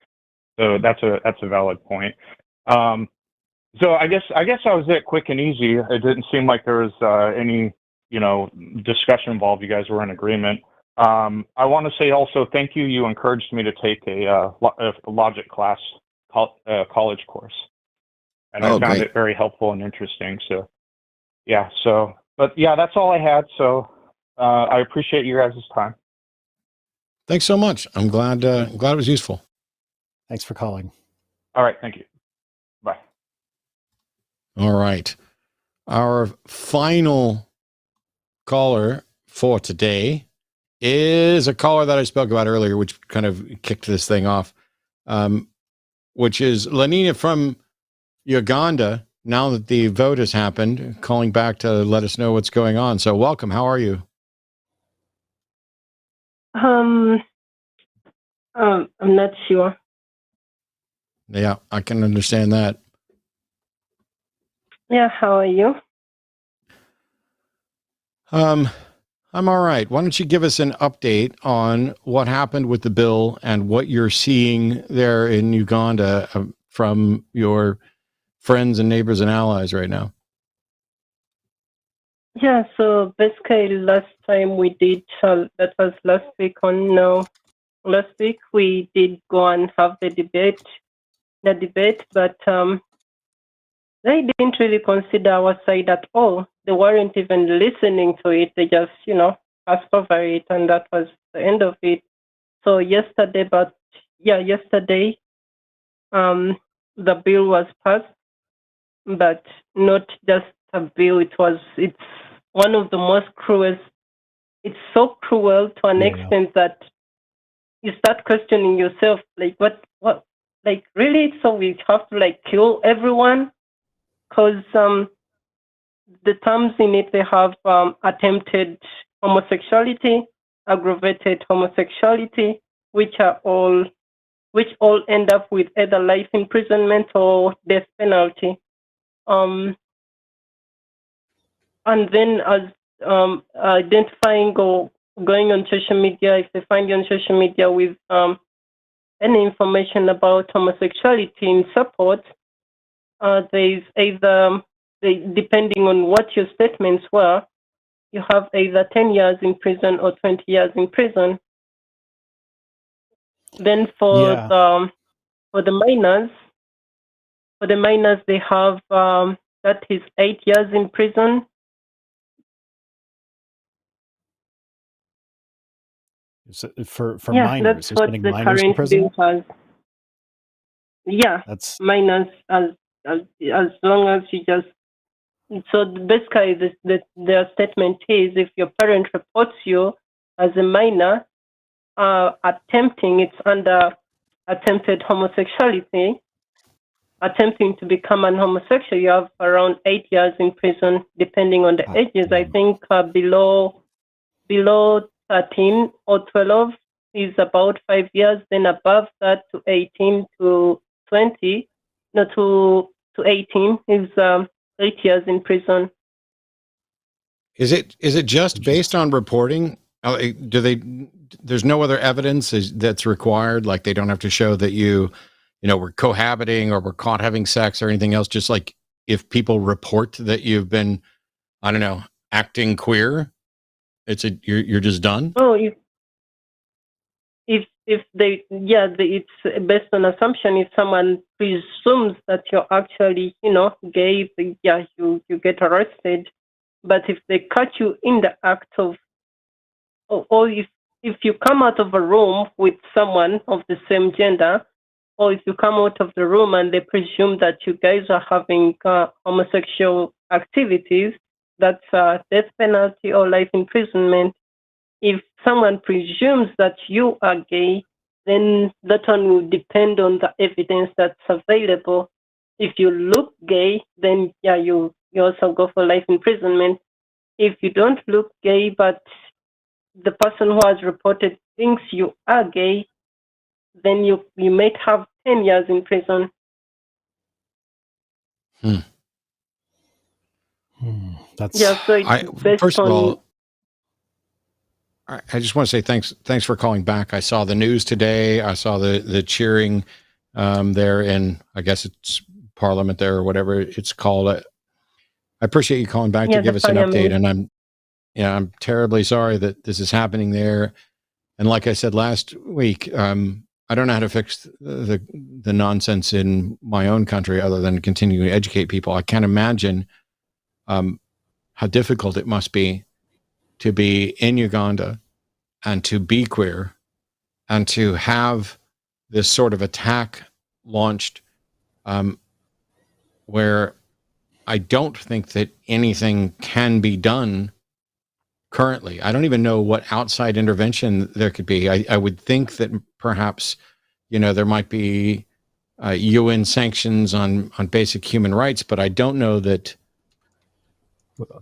So that's a valid point. So I guess that was it, quick and easy. It didn't seem like there was any discussion involved. You guys were in agreement. I want to say also thank you. You encouraged me to take a logic class, college course. And I found it very helpful and interesting. So, that's all I had. So, I appreciate you guys' time. Thanks so much. I'm glad it was useful. Thanks for calling. All right. Thank you. Bye. All right. Our final caller for today is a caller that I spoke about earlier, which kind of kicked this thing off, which is Lenina from Uganda. Now that the vote has happened, calling back to let us know what's going on. So welcome. How are you? I'm not sure. Yeah, I can understand that. Yeah, how are you? I'm all right. Why don't you give us an update on what happened with the bill and what you're seeing there in Uganda from your friends and neighbors and allies right now? Yeah, so basically last time we did, that was last week last week we did go and have the debate, but they didn't really consider our side at all. They weren't even listening to it. They just, passed over it, and that was the end of it. So yesterday, the bill was passed, but not just a bill. It's one of the most cruelest. It's so cruel to an extent that you start questioning yourself, like what, like really? So we have to like kill everyone? Because the terms in it, they have attempted homosexuality, aggravated homosexuality, which all end up with either life imprisonment or death penalty. And then as identifying or going on social media, if they find you on social media with any information about homosexuality in support, there's either, depending on what your statements were, you have either 10 years in prison or 20 years in prison. Then for the minors, they have that is 8 years in prison. For minors, that's what the current bill has. Yeah, that's minors as long as you just. So basically, their statement is if your parent reports you as a minor it's under attempted homosexuality, attempting to become an homosexual, you have around 8 years in prison, depending on the ages. I think below 13 or 12 is about 5 years. Then above that, to 18 to 20, no, to 18 is 8 years in prison. Is it just based on reporting? There's no other evidence that's required? Like they don't have to show that you were cohabiting or were caught having sex or anything else? Just like if people report that you've been, I don't know, acting queer, you're just done? Oh, it's based on assumption. If someone presumes that you're actually, gay, you get arrested. But if they catch you in the act of, or if you come out of a room with someone of the same gender, or if you come out of the room and they presume that you guys are having homosexual activities, that's death penalty or life imprisonment. If someone presumes that you are gay, then that one will depend on the evidence that's available. If you look gay, then you also go for life imprisonment. If you don't look gay, but the person who has reported thinks you are gay, then you might have 10 years in prison. That's so it's first of all, I just want to say thanks for calling back. I saw the news today. I saw the cheering there in, I guess it's Parliament there or whatever it's called. I appreciate you calling back to give us an update, and I'm terribly sorry that this is happening there. And like I said last week, I don't know how to fix the nonsense in my own country other than continuing to educate people. I can't imagine how difficult it must be to be in Uganda and to be queer and to have this sort of attack launched where I don't think that anything can be done currently. I don't even know what outside intervention there could be. I would think that perhaps, there might be UN sanctions on basic human rights, but I don't know that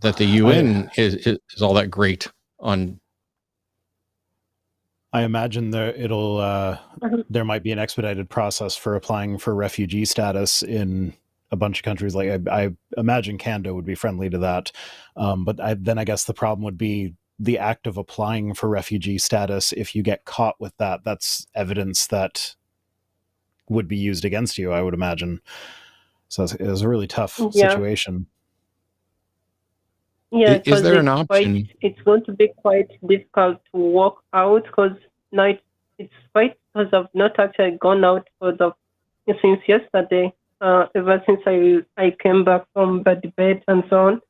the UN is all that great on. I imagine there might be an expedited process for applying for refugee status in a bunch of countries. Like I imagine Canada would be friendly to that. But then I guess the problem would be the act of applying for refugee status. If you get caught with that, that's evidence that would be used against you, I would imagine. So it was a really tough situation. Yeah, is there an option? It's going to be quite difficult to work out because now it's quite because I've not actually gone out since yesterday. Ever since I came back from the debate and so on,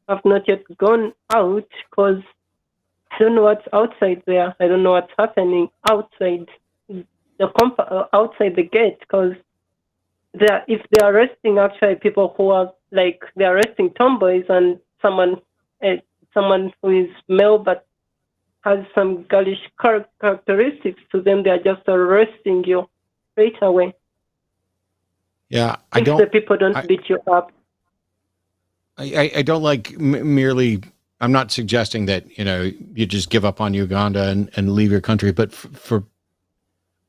I've not yet gone out because I don't know what's outside there. I don't know what's happening outside outside the gate because if they're arresting actually people who are like they're arresting tomboys and someone who is male but has some girlish characteristics to them, they're just arresting you straight away. Yeah, if the people don't beat you up. I don't like merely. I'm not suggesting that you just give up on Uganda and leave your country, but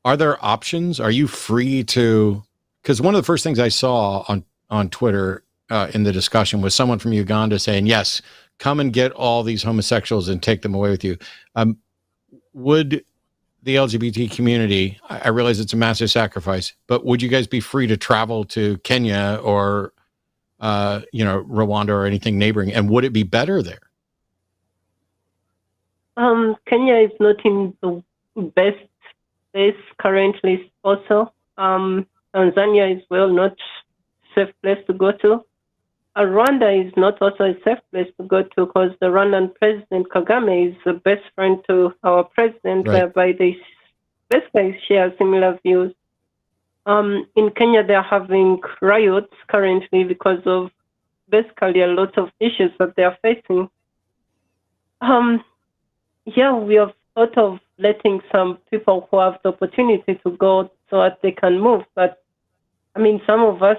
are there options? Are you free to? Because one of the first things I saw on Twitter in the discussion was someone from Uganda saying, "Yes, come and get all these homosexuals and take them away with you." Would the LGBT community? I realize it's a massive sacrifice, but would you guys be free to travel to Kenya or Rwanda or anything neighboring? And would it be better there? Kenya is not in the best place currently. Also, Tanzania is not safe place to go to. Rwanda is not also a safe place to go to because the Rwandan President Kagame is the best friend to our president, right. Whereby they basically share similar views. In Kenya, they're having riots currently because of basically a lot of issues that they're facing. We have thought of letting some people who have the opportunity to go so that they can move. But, some of us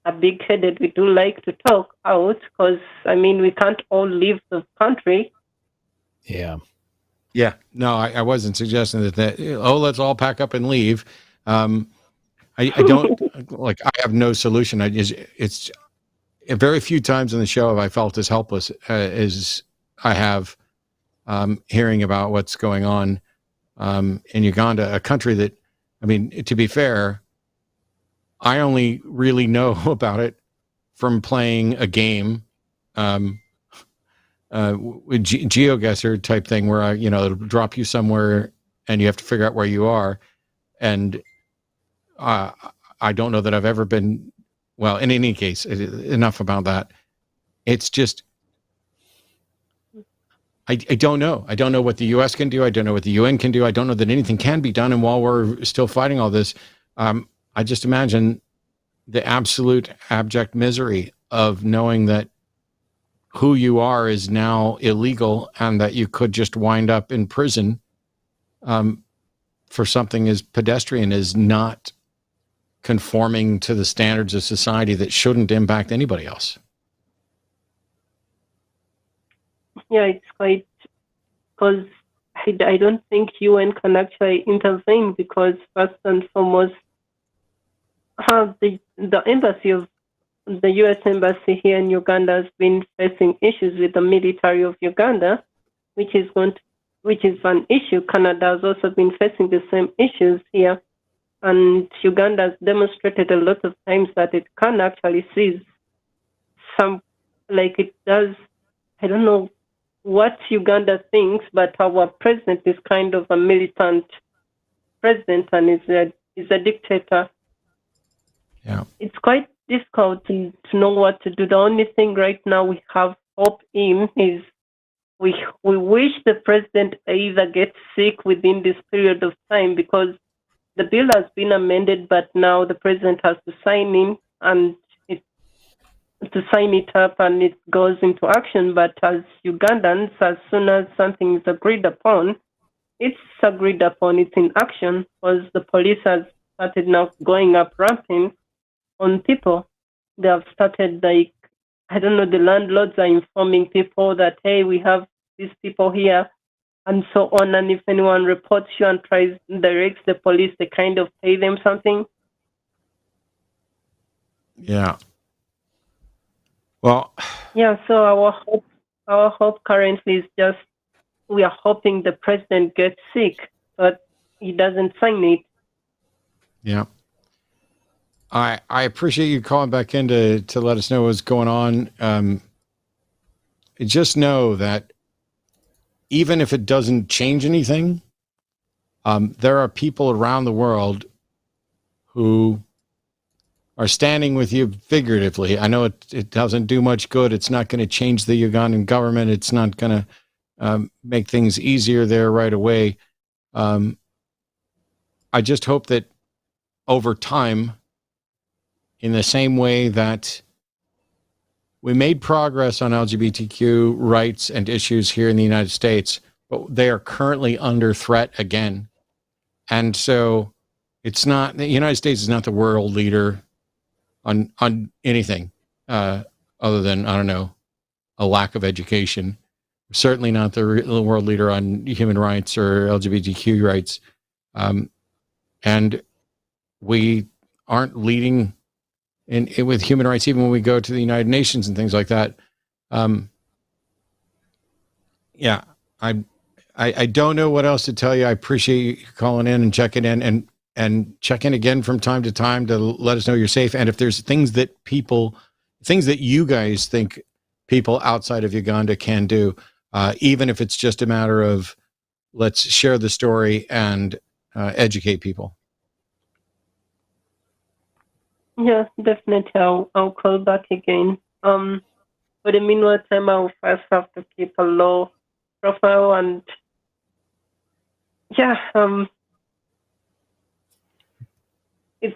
are big-headed. We do like to talk out because, we can't all leave the country. Yeah. Yeah. No, I wasn't suggesting that, let's all pack up and leave. I don't, I have no solution. It's very few times in the show have I felt as helpless as I have hearing about what's going on in Uganda, a country that, to be fair, I only really know about it from playing a game, with GeoGuessr type thing where it'll drop you somewhere and you have to figure out where you are. And I don't know that I've ever been, well, in any case, enough about that. It's just, I don't know. I don't know what the U.S. can do. I don't know what the UN can do. I don't know that anything can be done. And while we're still fighting all this, I just imagine the absolute abject misery of knowing that who you are is now illegal and that you could just wind up in prison for something as pedestrian as not conforming to the standards of society that shouldn't impact anybody else. Yeah, it's quite, because I don't think UN can actually intervene because first and foremost, the embassy of the U.S. embassy here in Uganda has been facing issues with the military of Uganda, which is an issue. Canada has also been facing the same issues here, and Uganda has demonstrated a lot of times that it can actually seize some, like it does. I don't know what Uganda thinks, but our president is kind of a militant president and is a dictator. Yeah, it's quite difficult to know what to do. The only thing right now we have hope in is we wish the president either gets sick within this period of time, because the bill has been amended, but now the president has to sign it up and it goes into action. But as Ugandans, as soon as something is agreed upon, it's in action, because the police has started now going up ramping on people. They have started, the landlords are informing people that, hey, we have these people here, and so on. And if anyone reports you and directs the police, they kind of pay them something. Yeah. Well. Yeah. So our hope currently is just we are hoping the president gets sick, but he doesn't sign it. Yeah. I appreciate you calling back in to let us know what's going on. Just know that even if it doesn't change anything, there are people around the world who are standing with you figuratively. I know it doesn't do much good. It's not going to change the Ugandan government. It's not going to make things easier there right away. I just hope that over time, in the same way that we made progress on LGBTQ rights and issues here in the United States, but they are currently under threat again. And so it's not, the United States is not the world leader on anything other than, I don't know, a lack of education. Certainly not the world leader on human rights or LGBTQ rights. And we aren't leading in with human rights, even when we go to the United Nations and things like that. Yeah, I don't know what else to tell you. I appreciate you calling in and checking in and check in again from time to time to let us know you're safe. And if there's things that you guys think people outside of Uganda can do, even if it's just a matter of let's share the story and educate people. Yeah, definitely. I'll call back again. But in the meanwhile, I'll first have to keep a low profile and it's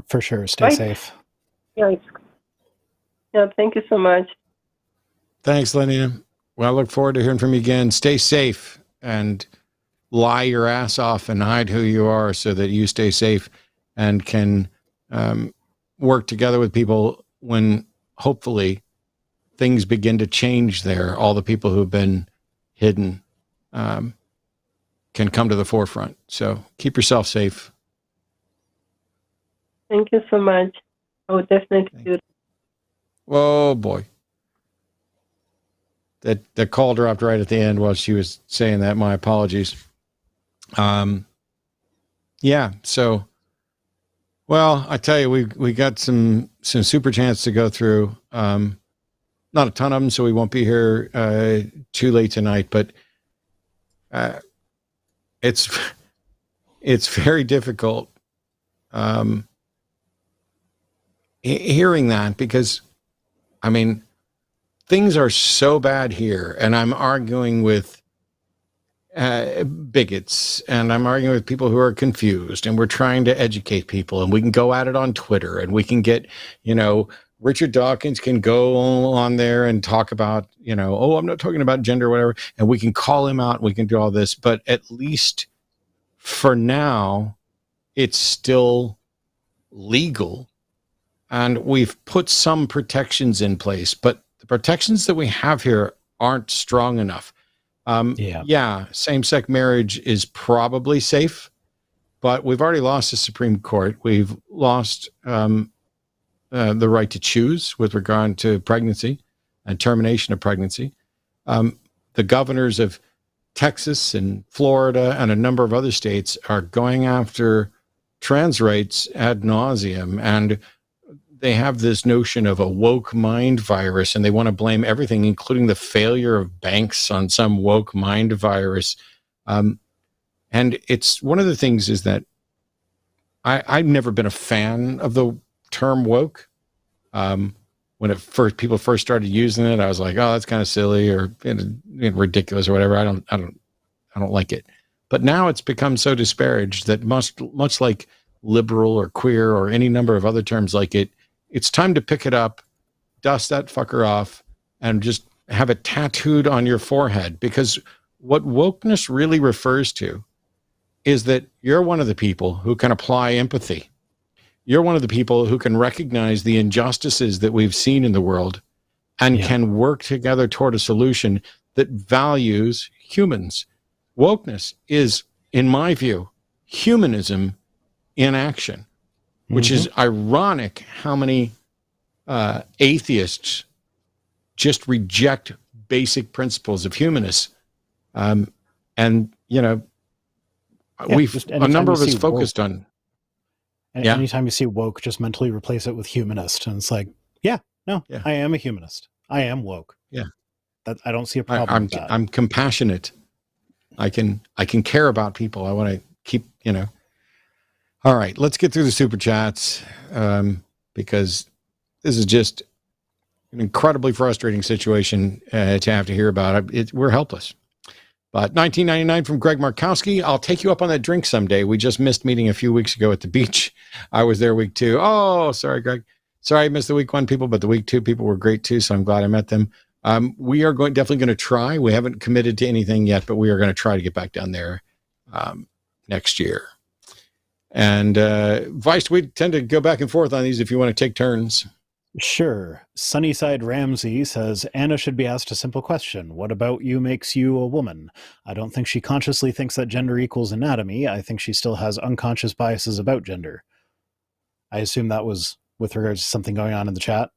for sure. Stay safe. Yeah, thank you so much. Thanks, Lenina. Well, I look forward to hearing from you again. Stay safe and lie your ass off and hide who you are so that you stay safe and can work together with people when hopefully things begin to change there. All the people who've been hidden can come to the forefront. So keep yourself safe. Thank you so much. I will definitely do it. Oh boy. That call dropped right at the end while she was saying that. My apologies. Yeah, so well, I tell you, we got some super chats to go through. Not a ton of them, so we won't be here too late tonight, but it's very difficult hearing that, because I mean, things are so bad here, and I'm arguing with bigots, and I'm arguing with people who are confused, and we're trying to educate people, and we can go at it on Twitter, and we can get, Richard Dawkins can go on there and talk about, oh, I'm not talking about gender or whatever, and we can call him out, and we can do all this, but at least for now, it's still legal, and we've put some protections in place, but the protections that we have here aren't strong enough. Same-sex marriage is probably safe, but we've already lost the Supreme Court. We've lost the right to choose with regard to pregnancy and termination of pregnancy. The governors of Texas and Florida and a number of other states are going after trans rights ad nauseum, and they have this notion of a woke mind virus, and they want to blame everything, including the failure of banks, on some woke mind virus. And it's one of the things is that I've never been a fan of the term woke. When people first started using it, I was like, oh, that's kind of silly or ridiculous or whatever. I don't like it. But now it's become so disparaged that much like liberal or queer or any number of other terms like it, it's time to pick it up, dust that fucker off, and just have it tattooed on your forehead. Because what wokeness really refers to is that you're one of the people who can apply empathy. You're one of the people who can recognize the injustices that we've seen in the world and can work together toward a solution that values humans. Wokeness is, in my view, humanism in action. which is ironic how many atheists just reject basic principles of humanists. And, you know, a number of us focused on. Anytime you see woke, just mentally replace it with humanist. And it's like, I am a humanist. I am woke. Yeah. I don't see a problem with that. I'm compassionate. I can care about people. I want to keep, you know. All right, let's get through the super chats, because this is just an incredibly frustrating situation to have to hear about. We're helpless. But $19.99 from Greg Markowski. I'll take you up on that drink someday. We just missed meeting a few weeks ago at the beach. I was there week 2. Oh, sorry, Greg. Sorry I missed the week 1 people, but the week 2 people were great too, so I'm glad I met them. We are definitely going to try. We haven't committed to anything yet, but we are going to try to get back down there next year. And Vice, we tend to go back and forth on these if you want to take turns. Sure. Sunnyside Ramsey says, Anna should be asked a simple question. What about you makes you a woman? I don't think she consciously thinks that gender equals anatomy. I think she still has unconscious biases about gender. I assume that was with regards to something going on in the chat.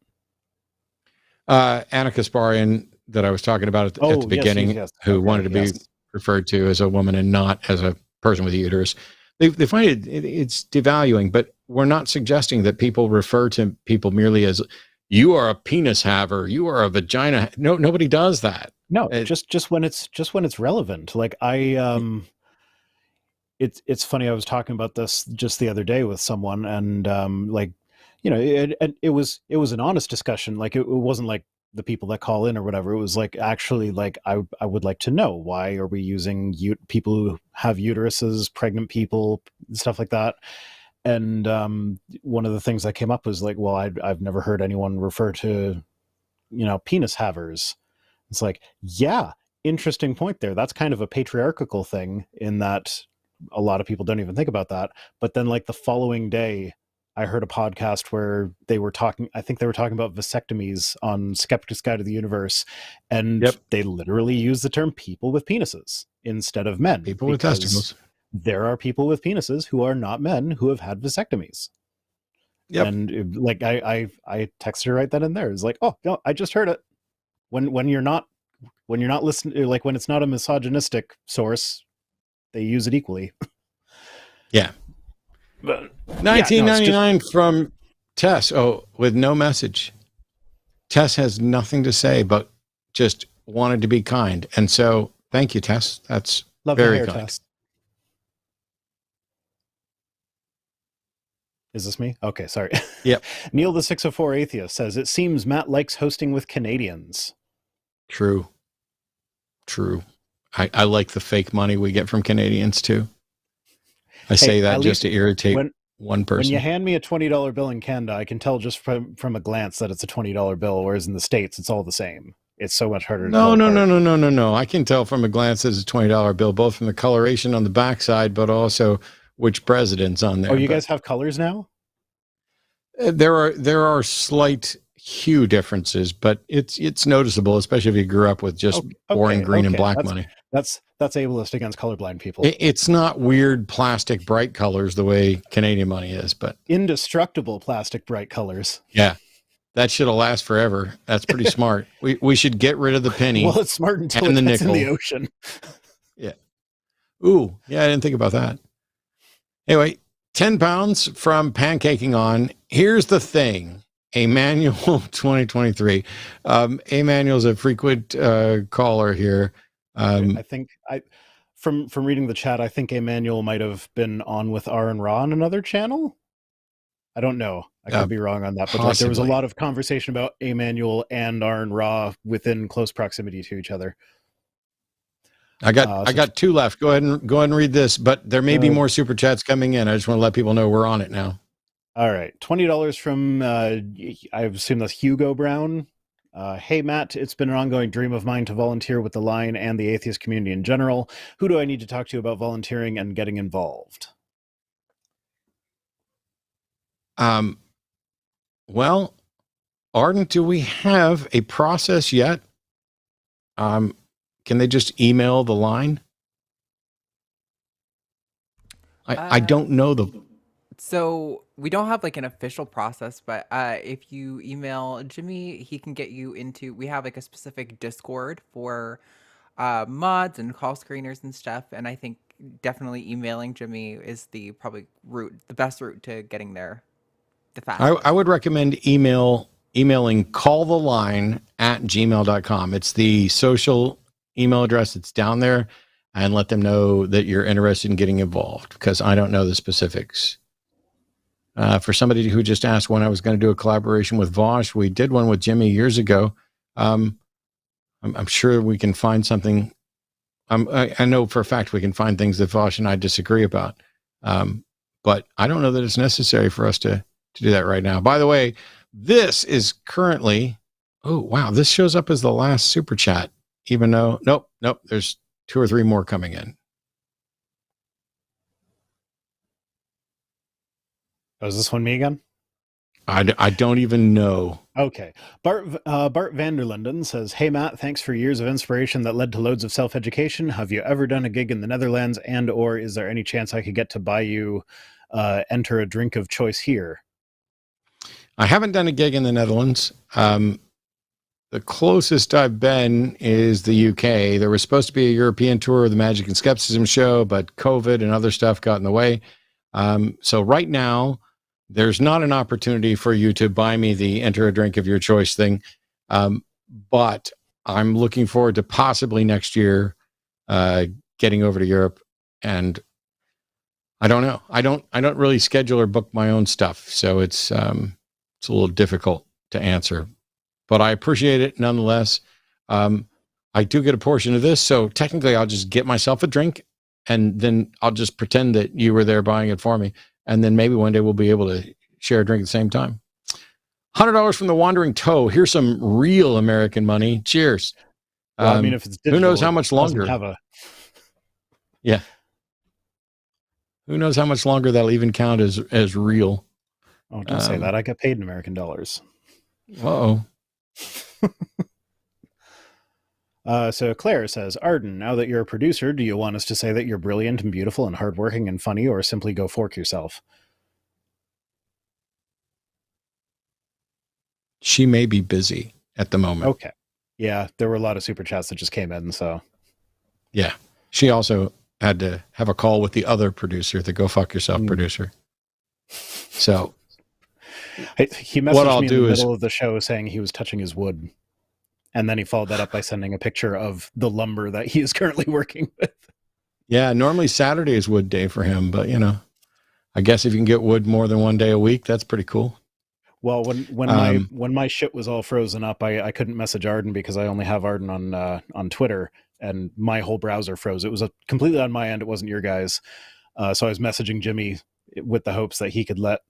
Anna Kasparian that I was talking about at the beginning, who wanted to be referred to as a woman and not as a person with a uterus. They find it's devaluing, but we're not suggesting that people refer to people merely as you are a penis haver, you are a vagina. No, nobody does that. No, just when it's relevant. Like it's funny. I was talking about this just the other day with someone, and it was an honest discussion. Like it wasn't like the people that call in or whatever. It was like, actually, like I would like to know, why are we using people who have uteruses, pregnant people, stuff like that. And one of the things that came up was like, well, I've never heard anyone refer to, penis havers. It's like, yeah, interesting point there. That's kind of a patriarchal thing in that a lot of people don't even think about that. But then like the following day, I heard a podcast where they were talking about vasectomies on Skeptic's Guide to the Universe. And they literally use the term people with penises instead of men. People with testicles. There are people with penises who are not men who have had vasectomies. Yep. And like I texted her right then and there. It's like, oh no, I just heard it. When you're not listening, like when it's not a misogynistic source, they use it equally. Yeah. But $19.99 from Tess. Oh, with no message. Tess has nothing to say, but just wanted to be kind. And so thank you, Tess. That's very kind. Tess. Is this me? Okay, sorry. Yep. Neil the 604 Atheist says, it seems Matt likes hosting with Canadians. True. I like the fake money we get from Canadians too. I say that just to irritate one person. When you hand me a $20 bill in Canada, I can tell just from a glance that it's a $20 bill, whereas in the States, it's all the same. It's so much harder to tell. No. I can tell from a glance that it's a $20 bill, both from the coloration on the backside, but also which president's on there. Oh, you guys have colors now? There are slight hue differences, but it's noticeable, especially if you grew up with just boring green and black money. That's ableist against colorblind people. It's not weird plastic bright colors the way Canadian money is, but indestructible plastic bright colors. Yeah, that shit'll last forever. That's pretty smart. We should get rid of the penny. Well, it's smart until it gets in the ocean. Yeah. Ooh, yeah, I didn't think about that. Anyway, 10 pounds from Pancaking On. Here's the thing. Emmanuel 2023. Emmanuel's a frequent caller here. I think from reading the chat, I think Emmanuel might have been on with Aron Ra on another channel. I don't know. I could be wrong on that, but like, there was a lot of conversation about Emmanuel and Aron Ra within close proximity to each other. I got 2 left. Go ahead and read this, but there may be more super chats coming in. I just want to let people know we're on it now. All right. $20 from, I assume that's Hugo Brown. Hey, Matt, it's been an ongoing dream of mine to volunteer with the line and the atheist community in general. Who do I need to talk to about volunteering and getting involved? Well, Arden, do we have a process yet? Can they just email the line? I don't know So we don't have like an official process, but if you email Jimmy, he can get you into. We have like a specific Discord for mods and call screeners and stuff. And I think definitely emailing Jimmy is the probably the best route to getting there, the fastest. I would recommend emailing calltheline@gmail.com. It's the social email address that's down there, and let them know that you're interested in getting involved, because I don't know the specifics. For somebody who just asked when I was going to do a collaboration with Vosh, we did one with Jimmy years ago. I'm sure we can find something. I know for a fact we can find things that Vosh and I disagree about. But I don't know that it's necessary for us to do that right now. By the way, this is currently, oh, wow, this shows up as the last super chat, even though, nope, there's 2 or 3 more coming in. Oh, is this one me again? I don't even know. Okay. Bart Vanderlinden says, "Hey, Matt, thanks for years of inspiration that led to loads of self-education. Have you ever done a gig in the Netherlands, and or is there any chance I could get to buy you enter a drink of choice here?" I haven't done a gig in the Netherlands. The closest I've been is the UK. There was supposed to be a European tour of the Magic and Skepticism show, but COVID and other stuff got in the way. So right now, there's not an opportunity for you to buy me the enter a drink of your choice thing. But I'm looking forward to possibly next year getting over to Europe. And I don't know. I don't really schedule or book my own stuff. So it's a little difficult to answer. But I appreciate it nonetheless. I do get a portion of this. So technically, I'll just get myself a drink, and then I'll just pretend that you were there buying it for me. And then maybe one day we'll be able to share a drink at the same time. $100 from the Wandering Toe. Here's some real American money. Cheers. Well, I mean, if it's digital, who knows how much longer? Yeah. Who knows how much longer that'll even count as real? Oh, don't say that. I get paid in American dollars. Uh-oh. So Claire says, "Arden, now that you're a producer, do you want us to say that you're brilliant and beautiful and hardworking and funny, or simply go fork yourself?" She may be busy at the moment. Okay. Yeah, there were a lot of super chats that just came in, so. Yeah. She also had to have a call with the other producer, the go fuck yourself producer. So he messaged me in the middle of the show saying he was touching his wood. And then he followed that up by sending a picture of the lumber that he is currently working with. Yeah, normally Saturday is wood day for him, but I guess if you can get wood more than one day a week, that's pretty cool. Well, when my shit was all frozen up, I couldn't message Arden because I only have Arden on Twitter, and my whole browser froze. It was completely on my end. It wasn't your guys. So I was messaging Jimmy with the hopes that he could let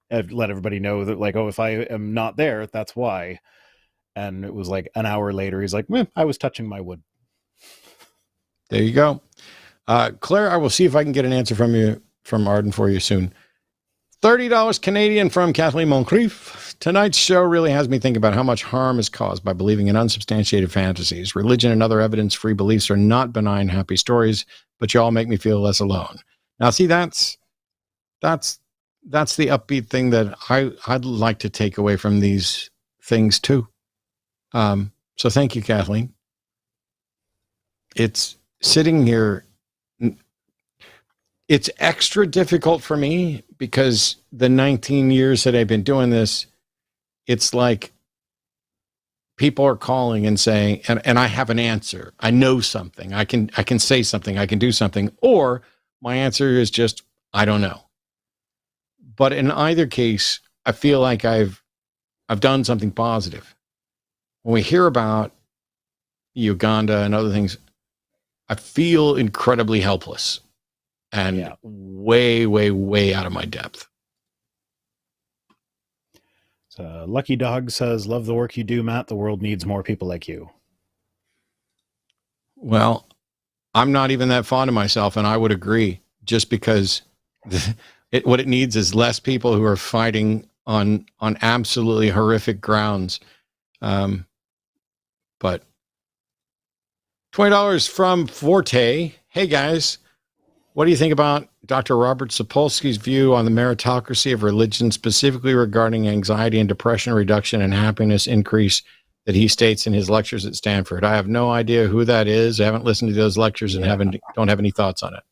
everybody know that, like, oh, if I am not there, that's why. And it was like an hour later, he's like, I was touching my wood. There you go. Claire, I will see if I can get an answer from Arden for you soon. $30 Canadian from Kathleen Moncrief. Tonight's show really has me think about how much harm is caused by believing in unsubstantiated fantasies. Religion and other evidence-free beliefs are not benign, happy stories, but you all make me feel less alone. Now, see, that's the upbeat thing that I'd like to take away from these things too. So thank you, Kathleen. It's sitting here. It's extra difficult for me because the 19 years that I've been doing this, it's like people are calling and saying, and I have an answer. I know something. I can say something. I can do something. Or my answer is just, I don't know. But in either case, I feel like I've done something positive. When we hear about Uganda and other things, I feel incredibly helpless and way, way, way out of my depth. So Lucky Dog says, "Love the work you do, Matt. The world needs more people like you." Well, I'm not even that fond of myself, and I would agree, just because what it needs is less people who are fighting on absolutely horrific grounds. But $20 from Forte. Hey guys, What do you think about Dr. Robert Sapolsky's view on the meritocracy of religion, specifically regarding anxiety and depression reduction and happiness increase that he states in his lectures at Stanford? I have no idea who that is. I haven't listened to those lectures and don't have any thoughts on it.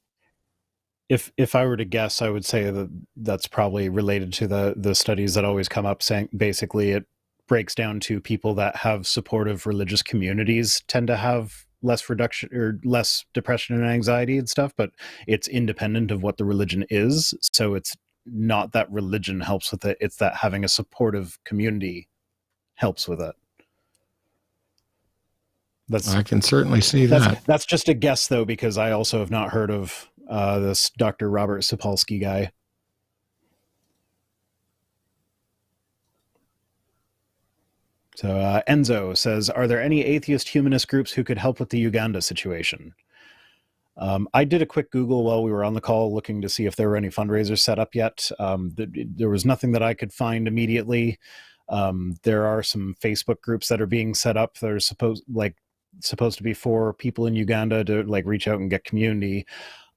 If I were to guess, I would say that that's probably related to the studies that always come up, saying basically it breaks down to people that have supportive religious communities tend to have less reduction or less depression and anxiety and stuff, but it's independent of what the religion is. So it's not that religion helps with it. It's that having a supportive community helps with it. I can certainly see that. That's just a guess, though, because I also have not heard of this Dr. Robert Sapolsky guy. So Enzo says, are there any atheist humanist groups who could help with the Uganda situation? I did a quick Google while we were on the call looking to see if there were any fundraisers set up yet. There was nothing that I could find immediately. There are some Facebook groups that are being set up that are supposed to be for people in Uganda to like reach out and get community.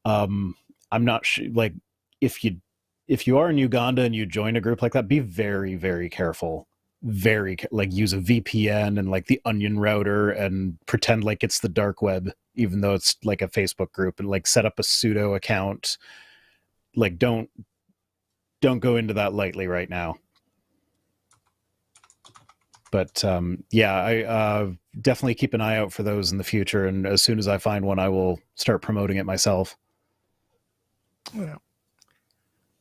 I'm not sure, like if you are in Uganda and you join a group like that, be very, very careful. Use a VPN and like the Onion router and pretend like it's the dark web, even though it's like a Facebook group, and like set up a pseudo account. Like don't go into that lightly right now. But I definitely keep an eye out for those in the future. And as soon as I find one, I will start promoting it myself. Yeah.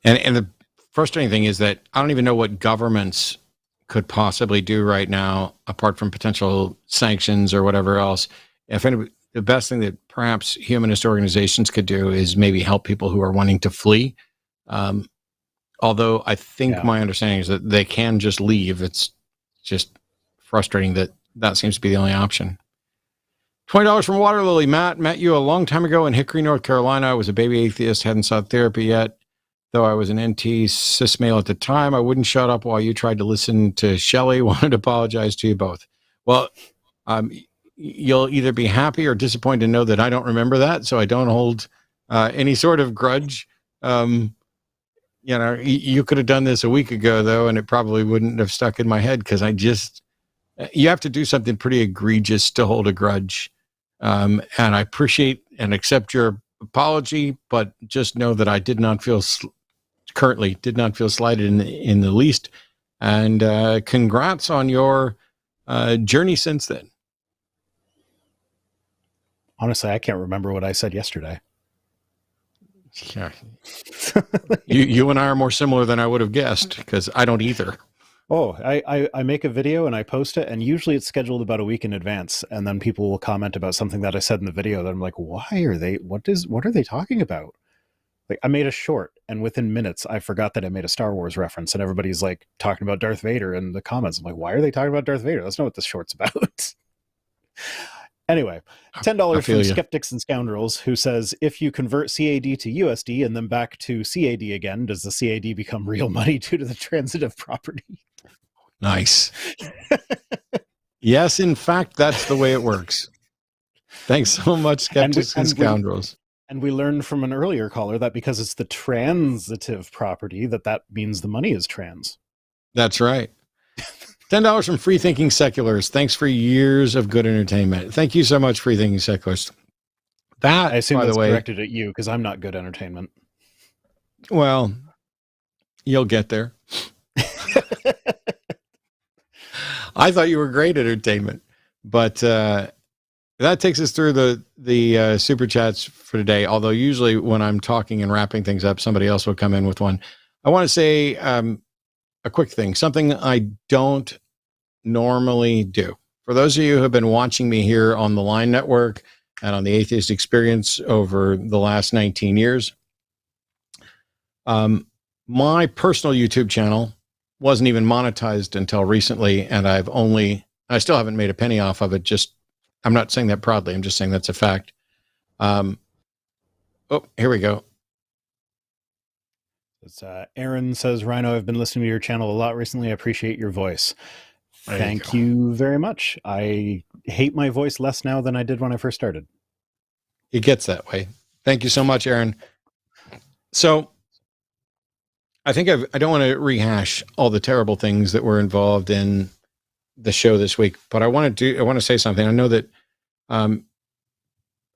And the frustrating thing is that I don't even know what governments could possibly do right now, apart from potential sanctions or whatever else. The best thing that perhaps humanist organizations could do is maybe help people who are wanting to flee. Although I think my understanding is that they can just leave. It's just frustrating that seems to be the only option. $20 from Water Lily. Matt, met you a long time ago in Hickory, North Carolina. I was a baby atheist, hadn't sought therapy yet. Though I was an NT cis male at the time, I wouldn't shut up while you tried to listen to Shelley. Wanted to apologize to you both. Well, you'll either be happy or disappointed to know that I don't remember that, so I don't hold any sort of grudge. You could have done this a week ago, though, and it probably wouldn't have stuck in my head because you have to do something pretty egregious to hold a grudge. And I appreciate and accept your apology, but just know that I currently did not feel slighted in the least. And congrats on your journey since then. Honestly, I can't remember what I said yesterday. Yeah. you and I are more similar than I would have guessed, because I don't either. Oh, I make a video and I post it, and usually it's scheduled about a week in advance, and then people will comment about something that I said in the video that I'm like, what are they talking about? Like, I made a short, and within minutes I forgot that I made a Star Wars reference, and everybody's like talking about Darth Vader in the comments. I'm like, why are they talking about Darth Vader? That's not what this short's about. Anyway, $10 from Skeptics and Scoundrels, who says, if you convert CAD to USD and then back to CAD again, does the CAD become real money due to the transitive property? Nice. Yes, in fact, that's the way it works. Thanks so much, Skeptics and Scoundrels. And we learned from an earlier caller that because it's the transitive property, that means the money is trans. That's right. $10 from Free Thinking Seculars. Thanks for years of good entertainment. Thank you so much, Free Thinking Seculars. That, I assume by that's the way, directed at you, because I'm not good entertainment. Well, you'll get there. I thought you were great entertainment, but that takes us through the super chats for today. Although usually when I'm talking and wrapping things up, somebody else will come in with one. I want to say a quick thing, something I don't normally do. For those of you who have been watching me here on the Line Network and on the Atheist Experience over the last 19 years, my personal YouTube channel wasn't even monetized until recently, and I still haven't made a penny off of it. I'm not saying that proudly. I'm just saying that's a fact. Here we go. It's Aaron says, Rhino, I've been listening to your channel a lot recently. I appreciate your voice. Thank you very much. I hate my voice less now than I did when I first started. It gets that way. Thank you so much, Aaron. So I think I don't want to rehash all the terrible things that were involved in the show this week, but I want to say something. I know that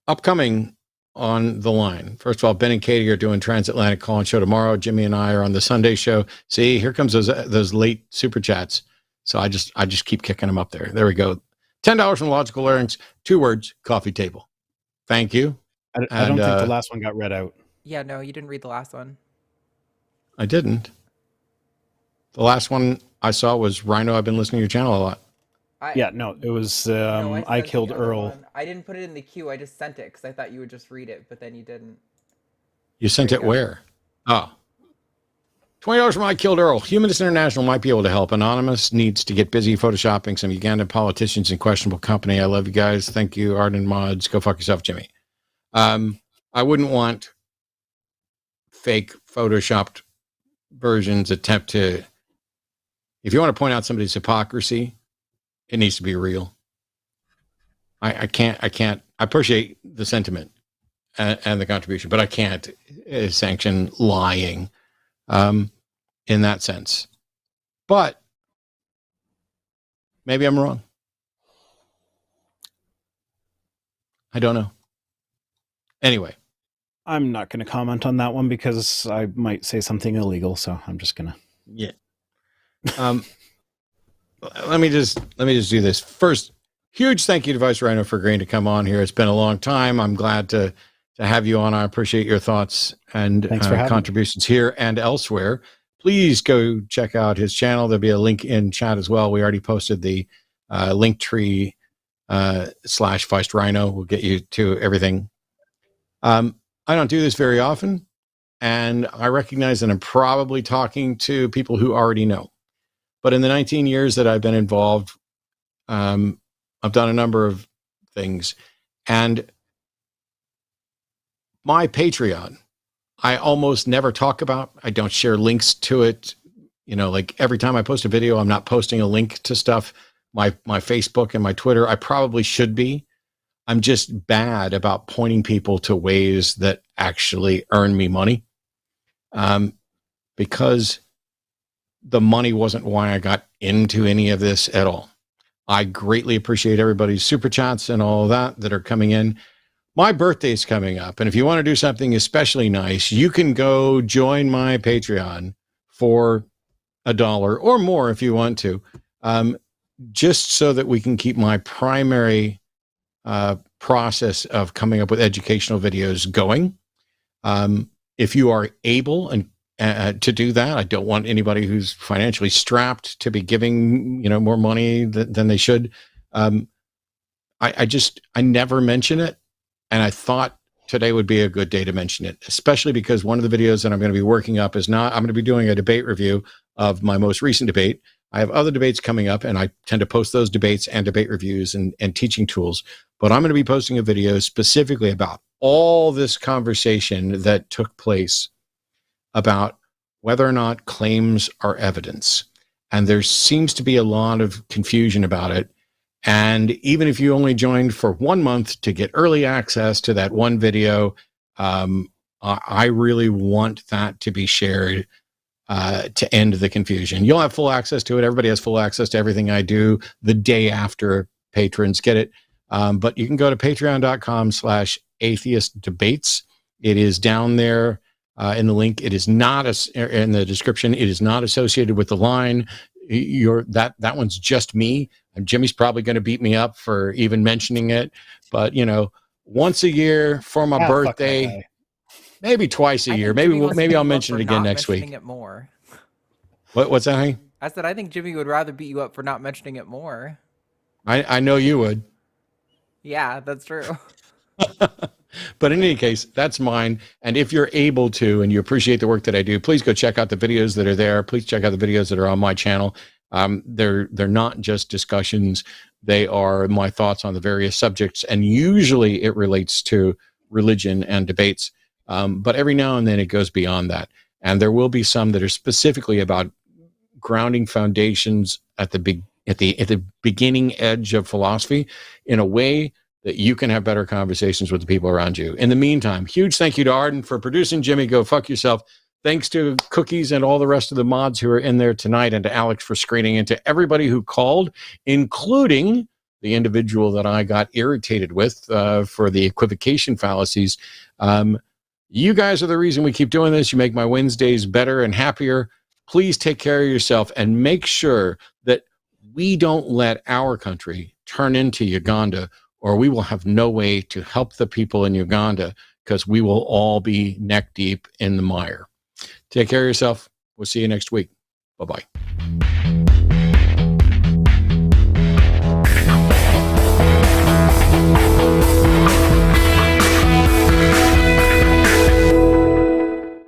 upcoming on the line. First of all, Ben and Katy are doing Transatlantic Call and Show tomorrow. Jimmy and I are on the Sunday show. See, here comes those late super chats. So I just keep kicking them up there. There we go. $10 from Logical Larynx. 2 words, coffee table. Thank you. I don't think the last one got read out. Yeah, no, you didn't read the last one. I didn't. The last one I saw was Rhino. I've been listening to your channel a lot. It was I Killed Earl. I didn't put it in the queue. I just sent it because I thought you would just read it, but then you didn't. You sent it where? Oh. $20 from I Killed Earl. Humanist International might be able to help. Anonymous needs to get busy photoshopping some Ugandan politicians in questionable company. I love you guys. Thank you, Arden Mods. Go fuck yourself, Jimmy. I wouldn't want fake photoshopped versions attempt to... If you want to point out somebody's hypocrisy, it needs to be real. I can't. I appreciate the sentiment and the contribution, but I can't sanction lying in that sense. But maybe I'm wrong. I don't know. Anyway. I'm not going to comment on that one because I might say something illegal, so I'm just going to... Yeah. Let me just do this. First, huge thank you to Vice Rhino for agreeing to come on here. It's been a long time. I'm glad to have you on. I appreciate your thoughts and contributions here and elsewhere. Please go check out his channel. There'll be a link in chat as well. We already posted the link tree / Vice Rhino. We'll get you to everything. I don't do this very often, and I recognize that I'm probably talking to people who already know. But in the 19 years that I've been involved, I've done a number of things. And my Patreon, I almost never talk about. I don't share links to it. You know, like every time I post a video, I'm not posting a link to stuff. My Facebook and my Twitter, I probably should be. I'm just bad about pointing people to ways that actually earn me money. Because the money wasn't why I got into any of this at all. I greatly appreciate everybody's super chats and all of that are coming in. My birthday's coming up, and if you want to do something especially nice, you can go join my Patreon for $1 or more if you want to, just so that we can keep my primary process of coming up with educational videos going. If you are able and to do that, I don't want anybody who's financially strapped to be giving, more money than they should. I never mention it. And I thought today would be a good day to mention it, especially because one of the videos that I'm going to be working up I'm going to be doing a debate review of my most recent debate. I have other debates coming up, and I tend to post those debates and debate reviews and teaching tools. But I'm going to be posting a video specifically about all this conversation that took place about whether or not claims are evidence. And there seems to be a lot of confusion about it. And even if you only joined for 1 month to get early access to that one video, I really want that to be shared to end the confusion. You'll have full access to it. Everybody has full access to everything I do the day after patrons get it. But you can go to patreon.com/atheistdebates. It is down there in the link. It is not in the description. It is not associated with the line. That one's just me. And Jimmy's probably going to beat me up for even mentioning it. But, once a year for my birthday, maybe twice a year. Maybe I'll mention it again next week. It more. What's that, honey? I said I think Jimmy would rather beat you up for not mentioning it more. I know you would. Yeah, that's true. But in any case, that's mine. And if you're able to, and you appreciate the work that I do, please go check out the videos that are there. Please check out the videos that are on my channel. They're not just discussions. They are my thoughts on the various subjects. And usually it relates to religion and debates. But every now and then it goes beyond that. And there will be some that are specifically about grounding foundations at the beginning edge of philosophy in a way that you can have better conversations with the people around you. In the meantime, huge thank you to Arden for producing. Jimmy, go fuck yourself. Thanks to Cookies and all the rest of the mods who are in there tonight, and to Alex for screening, and to everybody who called, including the individual that I got irritated with for the equivocation fallacies. You guys are the reason we keep doing this. You make my Wednesdays better and happier. Please take care of yourself and make sure that we don't let our country turn into Uganda, or we will have no way to help the people in Uganda, because we will all be neck deep in the mire. Take care of yourself. We'll see you next week. Bye-bye.